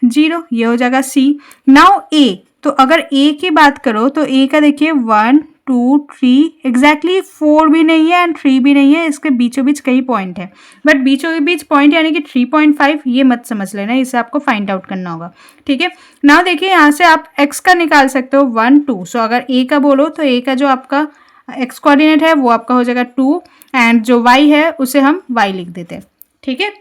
S1: 0, ये हो जाएगा C। नाउ A, तो अगर A की बात करो तो A का देखिए 1 2 3, एग्जैक्टली 4 भी नहीं है एंड 3 भी नहीं है, इसके बीचों बीच कई पॉइंट है, बट बीचों बीच पॉइंट यानी कि 3.5 ये मत समझ लेना, इसे आपको फाइंड आउट करना होगा, ठीक है। नाउ देखिए यहाँ से आप x का निकाल सकते हो 1 2, सो अगर A का बोलो तो A का जो आपका x कोऑर्डिनेट है वो आपका हो जाएगा 2 एंड जो y है उसे हम y लिख देते हैं, ठीक है।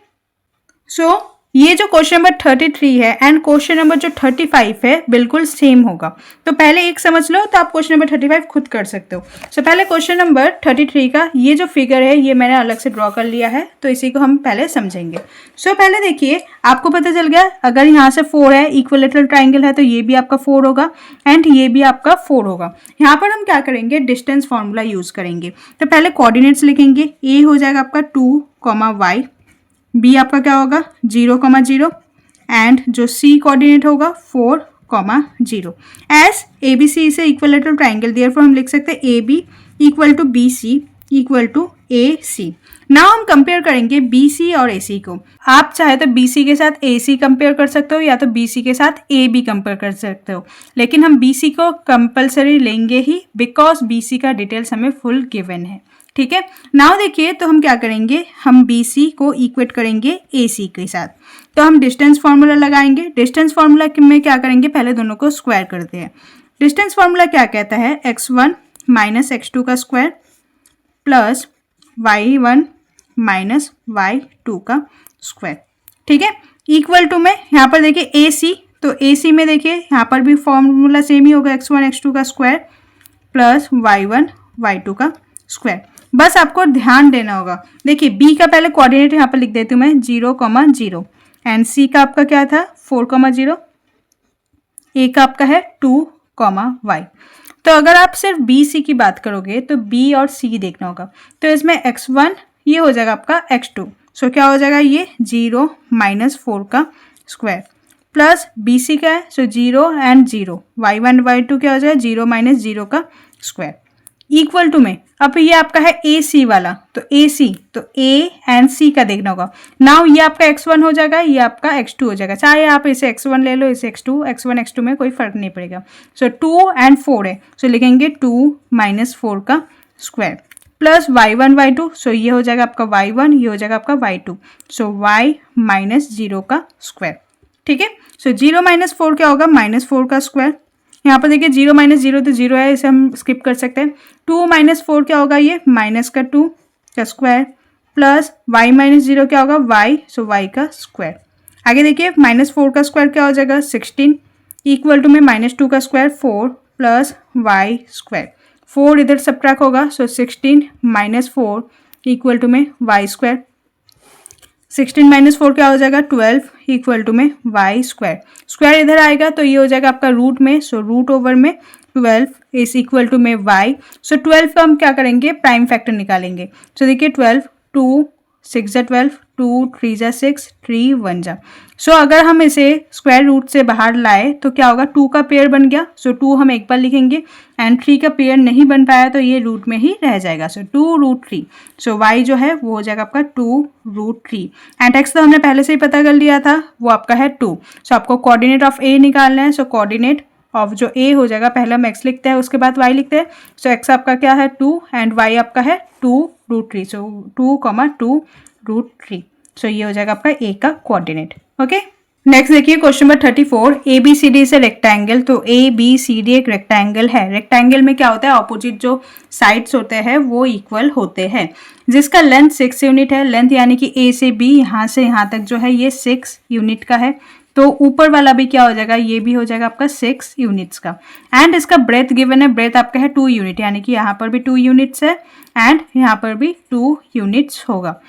S1: सो ये जो क्वेश्चन नंबर 33 है एंड क्वेश्चन नंबर जो 35 है बिल्कुल सेम होगा, तो पहले एक समझ लो तो आप क्वेश्चन नंबर 35 खुद कर सकते हो। सो पहले क्वेश्चन नंबर 33 का ये जो फिगर है ये मैंने अलग से ड्रॉ कर लिया है, तो इसी को हम पहले समझेंगे। सो पहले देखिए आपको पता चल गया, अगर यहाँ से 4 है, इक्विलेटरल ट्राइंगल है, तो ये भी आपका 4 होगा एंड ये भी आपका 4 होगा। यहाँ पर हम क्या करेंगे, डिस्टेंस फॉर्मूला यूज करेंगे। तो पहले कोऑर्डिनेट्स लिखेंगे, A हो जाएगा आपका 2, y, B आपका क्या होगा 0, 0 एंड जो C कोऑर्डिनेट होगा 4, 0। As ABC is a equilateral triangle, therefore हम लिख सकते हैं AB equal to B C equal to A C. Now हम कंपेयर करेंगे बी सी और ए सी को। आप चाहे तो बी सी के साथ ए सी कंपेयर कर सकते हो या तो बी सी के साथ ए बी कंपेयर कर सकते हो, लेकिन हम बी सी को कंपलसरी लेंगे ही बिकॉज बी सी का डिटेल्स हमें फुल गिवन है। ठीक है, नाउ देखिए तो हम क्या करेंगे, हम बी सी को इक्वेट करेंगे ए सी के साथ। तो हम डिस्टेंस फार्मूला लगाएंगे। डिस्टेंस फार्मूला में क्या करेंगे, पहले दोनों को स्क्वायर करते हैं। डिस्टेंस फार्मूला क्या कहता है, x1 माइनस x2 का square plus y1 minus y2 का स्क्वायर। ठीक है, इक्वल टू में यहाँ पर देखिए ए सी, तो ए सी में देखिए यहाँ पर भी फॉर्मूला सेम ही होगा, x1 x2 का स्क्वायर प्लस y1 y2 का स्क्वायर। बस आपको ध्यान देना होगा। देखिए बी का पहले कोऑर्डिनेट यहाँ पर लिख देती हूँ मैं 0,0 एंड सी का आपका क्या था 4,0, ए का आपका है 2,y। तो अगर आप सिर्फ बी सी की बात करोगे तो बी और सी देखना होगा। तो इसमें x1 ये हो जाएगा आपका x2, सो क्या हो जाएगा ये 0 माइनस 4 का स्क्वायर प्लस बी सी का है सो 0 एंड 0, y1 y2 क्या हो जाएगा 0 माइनस 0 का स्क्वायर इक्वल टू में। अब ये आपका है ए सी वाला, तो ए सी तो ए एंड सी का देखना होगा। नाउ ये आपका x1 हो जाएगा, ये आपका x2 हो जाएगा। चाहे आप इसे x1 ले लो, इसे x2, x1 x2 में कोई फर्क नहीं पड़ेगा। सो 2 एंड 4 है, सो लिखेंगे 2 माइनस 4 का स्क्वायर प्लस y1 y2, सो ये हो जाएगा आपका y1, ये हो जाएगा आपका y2, सो y माइनस 0 का स्क्वायर। ठीक है, सो 0 माइनस 4 क्या होगा, माइनस 4 का स्क्वायर। यहाँ पर देखिए 0 माइनस 0 तो 0 है, इसे हम स्किप कर सकते हैं। 2 माइनस 4 क्या होगा, ये माइनस का 2 का स्क्वायर प्लस y माइनस 0 क्या होगा y, सो y का स्क्वायर। आगे देखिए माइनस 4 का स्क्वायर क्या हो जाएगा 16 इक्वल टू में माइनस 2 का स्क्वायर 4 प्लस y स्क्वायर। 4 इधर सबट्रैक्ट होगा, सो 16 माइनस 4 इक्वल टू में y स्क्वायर। 16 माइनस 4 क्या हो जाएगा 12 इक्वल टू में y स्क्वायर। स्क्वायर इधर आएगा तो ये हो जाएगा आपका रूट में, सो रूट ओवर में 12 इज इक्वल टू में y। सो 12 का हम क्या करेंगे, प्राइम फैक्टर निकालेंगे। सो देखिए 12 2 6 जा 12, 2 3 जा 6, 3 1 जा। सो अगर हम इसे स्क्वायर रूट से बाहर लाए तो क्या होगा, 2 का पेयर बन गया, सो 2 हम एक बार लिखेंगे एंड 3 का पेयर नहीं बन पाया तो ये रूट में ही रह जाएगा, सो 2 रूट 3। सो y जो है वो हो जाएगा आपका 2 रूट 3 एंड x तो हमने पहले से ही पता कर लिया था, वो आपका है 2। सो आपको कोऑर्डिनेट ऑफ a निकालना है। सो कोऑर्डिनेट ऑफ जो a हो जाएगा, पहले हम x लिखते हैं उसके बाद y लिखते हैं। सो x आपका क्या है 2 एंड y आपका है 2 रूट 3, सो 2 रूट 3। सो ये हो जाएगा आपका a का कोऑर्डिनेट। ओके, नेक्स्ट देखिए question number 34, A B C D is a rectangle. तो ए बी सी डी एक रेक्टेंगल है। रेक्टेंगल में क्या होता है, ऑपोजिट जो साइड्स होते हैं वो इक्वल होते हैं, जिसका लेंथ 6 यूनिट है। लेंथ यानी कि ए से बी यहाँ से यहाँ तक जो है ये 6 यूनिट का है। तो ऊपर वाला भी क्या हो जाएगा, ये भी हो जाएगा आपका 6 यूनिट्स का। एंड इसका ब्रेथ गिवन है, ब्रेथ आपका है 2 यूनिट, यानी कि यहाँ पर भी 2 यूनिट्स है एंड यहाँ पर भी 2 यूनिट्स होगा।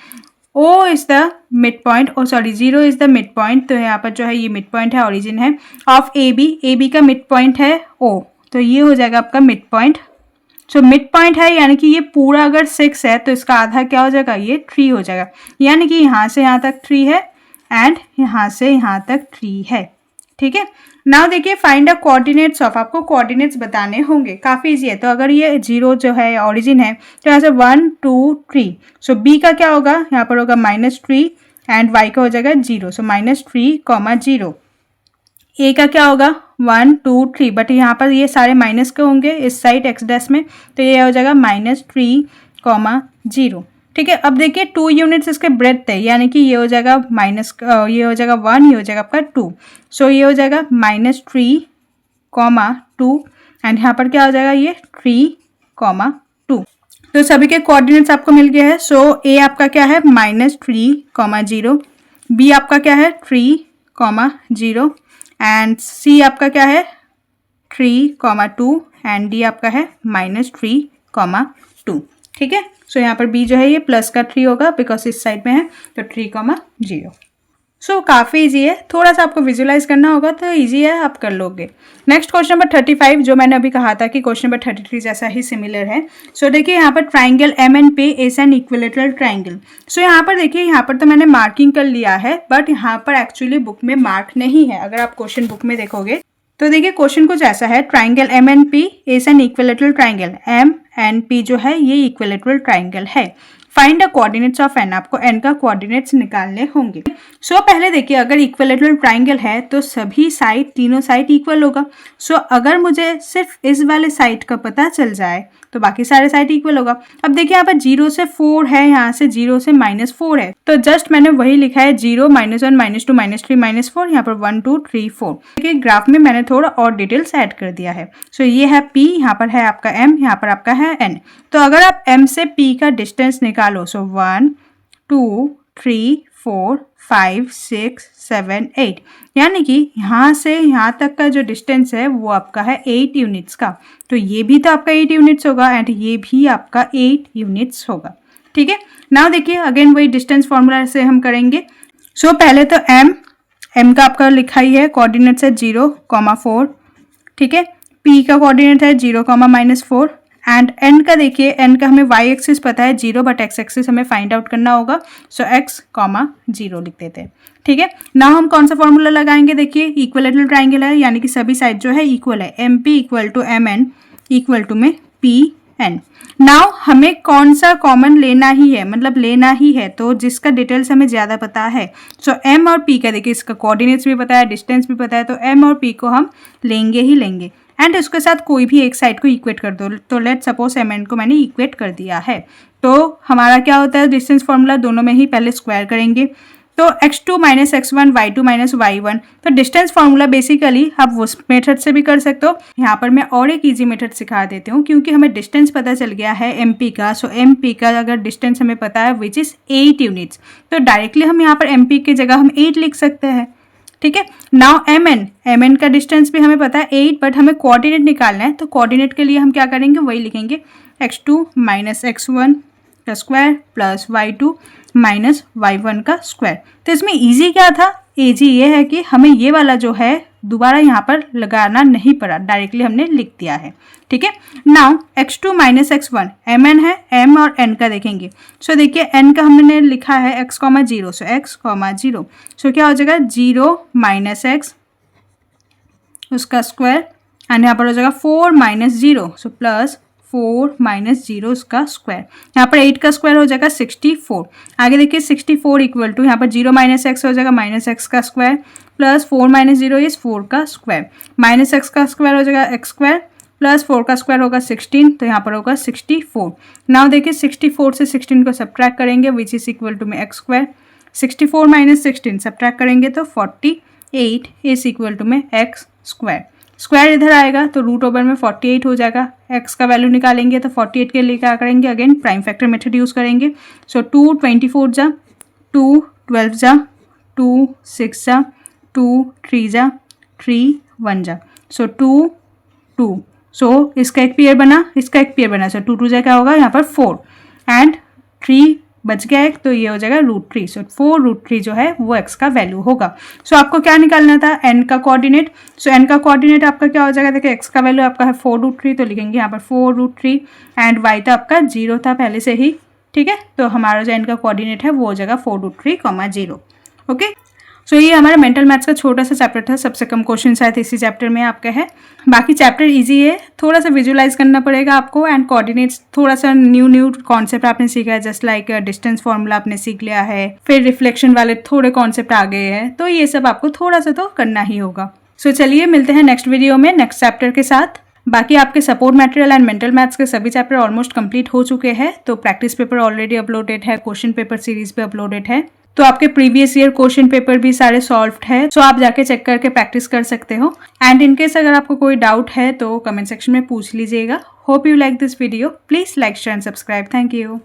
S1: O is the mid point, oh sorry 0 is the mid point. तो यहाँ पर जो है ये मिड पॉइंट है, ओरिजिन है ऑफ ए बी का मिड पॉइंट है O, तो ये हो जाएगा आपका mid point. So mid point है यानी कि ये पूरा अगर 6 है तो इसका आधा क्या हो जाएगा, ये 3 हो जाएगा, यानी कि यहाँ से यहाँ तक 3 है एंड यहाँ से यहाँ तक 3 है। ठीक है, नाउ देखिए फाइंड द कोऑर्डिनेट्स ऑफ, आपको कोऑर्डिनेट्स बताने होंगे, काफ़ी इजी है। तो अगर ये 0 जो है ओरिजिन है तो यहाँ से 1 2 3, सो b का क्या होगा, यहाँ पर होगा -3 एंड y का हो जाएगा 0, सो -3, 0। a का क्या होगा 1 2 3, बट यहाँ पर ये सारे माइनस के होंगे इस साइड x डैश में, तो ये हो जाएगा -3, 0। ठीक है, अब देखिए 2 यूनिट्स इसके ब्रेथ है, यानी कि ये हो जाएगा ये हो जाएगा 1, ये हो जाएगा आपका 2, सो ये हो जाएगा -3, 2 एंड यहाँ पर क्या हो जाएगा ये 3, 2। तो सभी के कोऑर्डिनेट्स आपको मिल गए हैं। सो ए आपका क्या है -3, 0, बी आपका क्या है 3, 0 एंड सी आपका क्या है 3, 2 एंड डी आपका है -3, 2। ठीक है, सो यहाँ पर b जो है ये प्लस का 3 होगा बिकॉज इस साइड में है, तो 3, 0। सो काफ़ी इजी है, थोड़ा सा आपको विजुलाइज करना होगा तो इजी है, आप कर लोगे। नेक्स्ट क्वेश्चन नंबर 35, जो मैंने अभी कहा था कि क्वेश्चन नंबर 33 जैसा ही सिमिलर है। सो देखिए यहाँ पर ट्राइंगल एम एन पे इज एन इक्विलेटरल ट्राइंगल। सो यहाँ पर देखिए, यहाँ पर तो मैंने मार्किंग कर लिया है बट यहाँ पर एक्चुअली बुक में मार्क नहीं है। अगर आप क्वेश्चन बुक में देखोगे तो देखिए क्वेश्चन कुछ ऐसा है, triangle M N P is an equilateral triangle, M N P जो है ये इक्विलेटरल ट्राइंगल है। Find the coordinates of N, आपको एन का कोऑर्डिनेट्स निकालने होंगे। सो पहले देखिए अगर इक्विलेटरल ट्राइंगल है तो सभी साइड, तीनों साइड इक्वल होगा। सो अगर मुझे सिर्फ इस वाले साइड का पता चल जाए तो बाकी सारे साइड इक्वल होगा। अब देखिए यहाँ पर 0 से 4 है, यहाँ से 0 से -4 है, तो जस्ट मैंने वही लिखा है 0 -1 -2 -3 -4, यहाँ पर 1 2 3 4। देखिए ग्राफ में मैंने थोड़ा और डिटेल्स ऐड कर दिया है। सो ये है P, यहाँ पर है आपका M, यहाँ पर आपका है N। तो अगर आप M से P का डिस्टेंस निकालो, सो 1 2 3 4 5 6 7 8, यानी कि यहाँ से यहाँ तक का जो डिस्टेंस है वो आपका है 8 यूनिट्स का। तो ये भी तो आपका 8 यूनिट्स होगा एंड ये भी आपका 8 यूनिट्स होगा। ठीक है, नाउ देखिए अगेन वही डिस्टेंस फॉर्मूला से हम करेंगे। सो पहले तो M का आपका लिखा ही है, कोऑर्डिनेट्स है 0, 4। ठीक है, P का कोऑर्डिनेट है 0, -4 एंड N का देखिए, N का हमें y एक्सिस पता है 0, बट x एक्सिस हमें फाइंड आउट करना होगा। सो x, 0 लिख देते हैं। ठीक है, नाउ हम कौन सा फॉर्मूला लगाएंगे, देखिए इक्विलेटरल ट्राइंगल है यानी कि सभी साइड जो है इक्वल है, MP equal to MN equal to में PN। नाउ हमें कौन सा कॉमन लेना ही है, मतलब लेना ही है, तो जिसका डिटेल्स हमें ज़्यादा पता है। सो M और P का देखिए, इसका कोऑर्डिनेट्स भी पता है, डिस्टेंस भी पता है, तो M और P को हम लेंगे ही लेंगे एंड उसके साथ कोई भी एक साइड को इक्वेट कर दो। तो लेट सपोज MN को मैंने इक्वेट कर दिया है, तो हमारा क्या होता है, डिस्टेंस फॉर्मूला दोनों में ही पहले स्क्वायर करेंगे। तो x2 - x1 y2 - y1, तो डिस्टेंस फार्मूला बेसिकली आप उस मेथड से भी कर सकते हो। यहाँ पर मैं और एक इजी मेथड सिखा देती हूँ, क्योंकि हमें डिस्टेंस पता चल गया है MP का। सो MP का अगर डिस्टेंस हमें पता है विच इज़ 8 यूनिट्स, तो डायरेक्टली हम यहाँ पर MP की जगह हम 8 लिख सकते हैं। ठीक है, नाउ MN का डिस्टेंस भी हमें पता है 8, बट हमें कोऑर्डिनेट निकालना है, तो कोऑर्डिनेट के लिए हम क्या करेंगे, वही लिखेंगे x2 - x1 का square plus y2 minus y1 का स्क्वायर। तो इसमें इजी क्या था, इजी ये है कि हमें ये वाला जो है दोबारा यहाँ पर लगाना नहीं पड़ा, डायरेक्टली हमने लिख दिया है। ठीक है, नाउ x2 - x1 MN है, M और N का देखेंगे। सो देखिए N का हमने लिखा है x, 0, सो x, 0, सो क्या हो जाएगा 0 - x उसका स्क्वायर एंड यहाँ पर हो जाएगा 4 - 0, सो प्लस 4 - 0 उसका स्क्वायर। यहाँ पर 8 का स्क्वायर हो जाएगा 64। आगे देखिए 64 इक्वल टू यहाँ पर 0 - x हो जाएगा -x का स्क्वायर प्लस 4 - 0 इज 4 का स्क्वायर, -x का स्क्वायर हो जाएगा x स्क्वायर प्लस 4 का स्क्वायर होगा 16, तो यहाँ पर होगा 64। नाउ देखिए 64 से 16 को सब्ट्रैक्ट करेंगे विच इज इक्वल टू में x स्क्वायर। 64 - 16 सब्ट्रैक्ट करेंगे तो 48 इज इक्वल टू में x स्क्वायर। स्क्वायर इधर आएगा तो रूट ओवर में 48 हो जाएगा। x का वैल्यू निकालेंगे तो 48 के लिए क्या करेंगे, again prime factor method use करेंगे। सो 2 24 जा, 2 12 जा, 2 6 जा, 2 3 जा, 3 1 जा, सो 2 2, सो इसका एक पेयर बना, इसका एक पेयर बना, सो 2 2 जा क्या होगा यहाँ पर 4 एंड 3 बच गया एक, तो ये हो जाएगा √3। सो 4√3 जो है वो x का वैल्यू होगा। सो आपको क्या निकालना था, n का कोऑर्डिनेट। सो n का कोऑर्डिनेट आपका क्या हो जाएगा, देखिए x का वैल्यू आपका है 4√3, तो लिखेंगे यहाँ पर 4√3 एंड y तो आपका 0 था पहले से ही। ठीक है, तो हमारा जो n का कोऑर्डिनेट है वो हो जाएगा 4√3, 0। ओके, सो ये हमारा मेंटल मैथ्स का छोटा सा चैप्टर था, सबसे कम क्वेश्चन शायद इसी चैप्टर में आपका है। बाकी चैप्टर इजी है, थोड़ा सा विजुअलाइज करना पड़ेगा आपको एंड कोऑर्डिनेट्स, थोड़ा सा न्यू कॉन्सेप्ट आपने सीखा है, जस्ट लाइक डिस्टेंस फॉर्मूला आपने सीख लिया है, फिर रिफ्लेक्शन वाले थोड़े कॉन्सेप्ट आ गए हैं, तो ये सब आपको थोड़ा सा तो करना ही होगा। सो चलिए मिलते हैं नेक्स्ट वीडियो में नेक्स्ट चैप्टर के साथ। बाकी आपके support material and mental maths के सभी चैप्टर ऑलमोस्ट कंप्लीट हो चुके हैं, तो प्रैक्टिस पेपर ऑलरेडी अपलोडेड है, क्वेश्चन पेपर सीरीज पे अपलोडेड है, तो आपके प्रीवियस ईयर क्वेश्चन पेपर भी सारे सॉल्व्ड है, सो आप जाके चेक करके प्रैक्टिस कर सकते हो। एंड इनकेस अगर आपको कोई डाउट है तो कमेंट सेक्शन में पूछ लीजिएगा। Hope you like this video, please like share and subscribe. Thank you.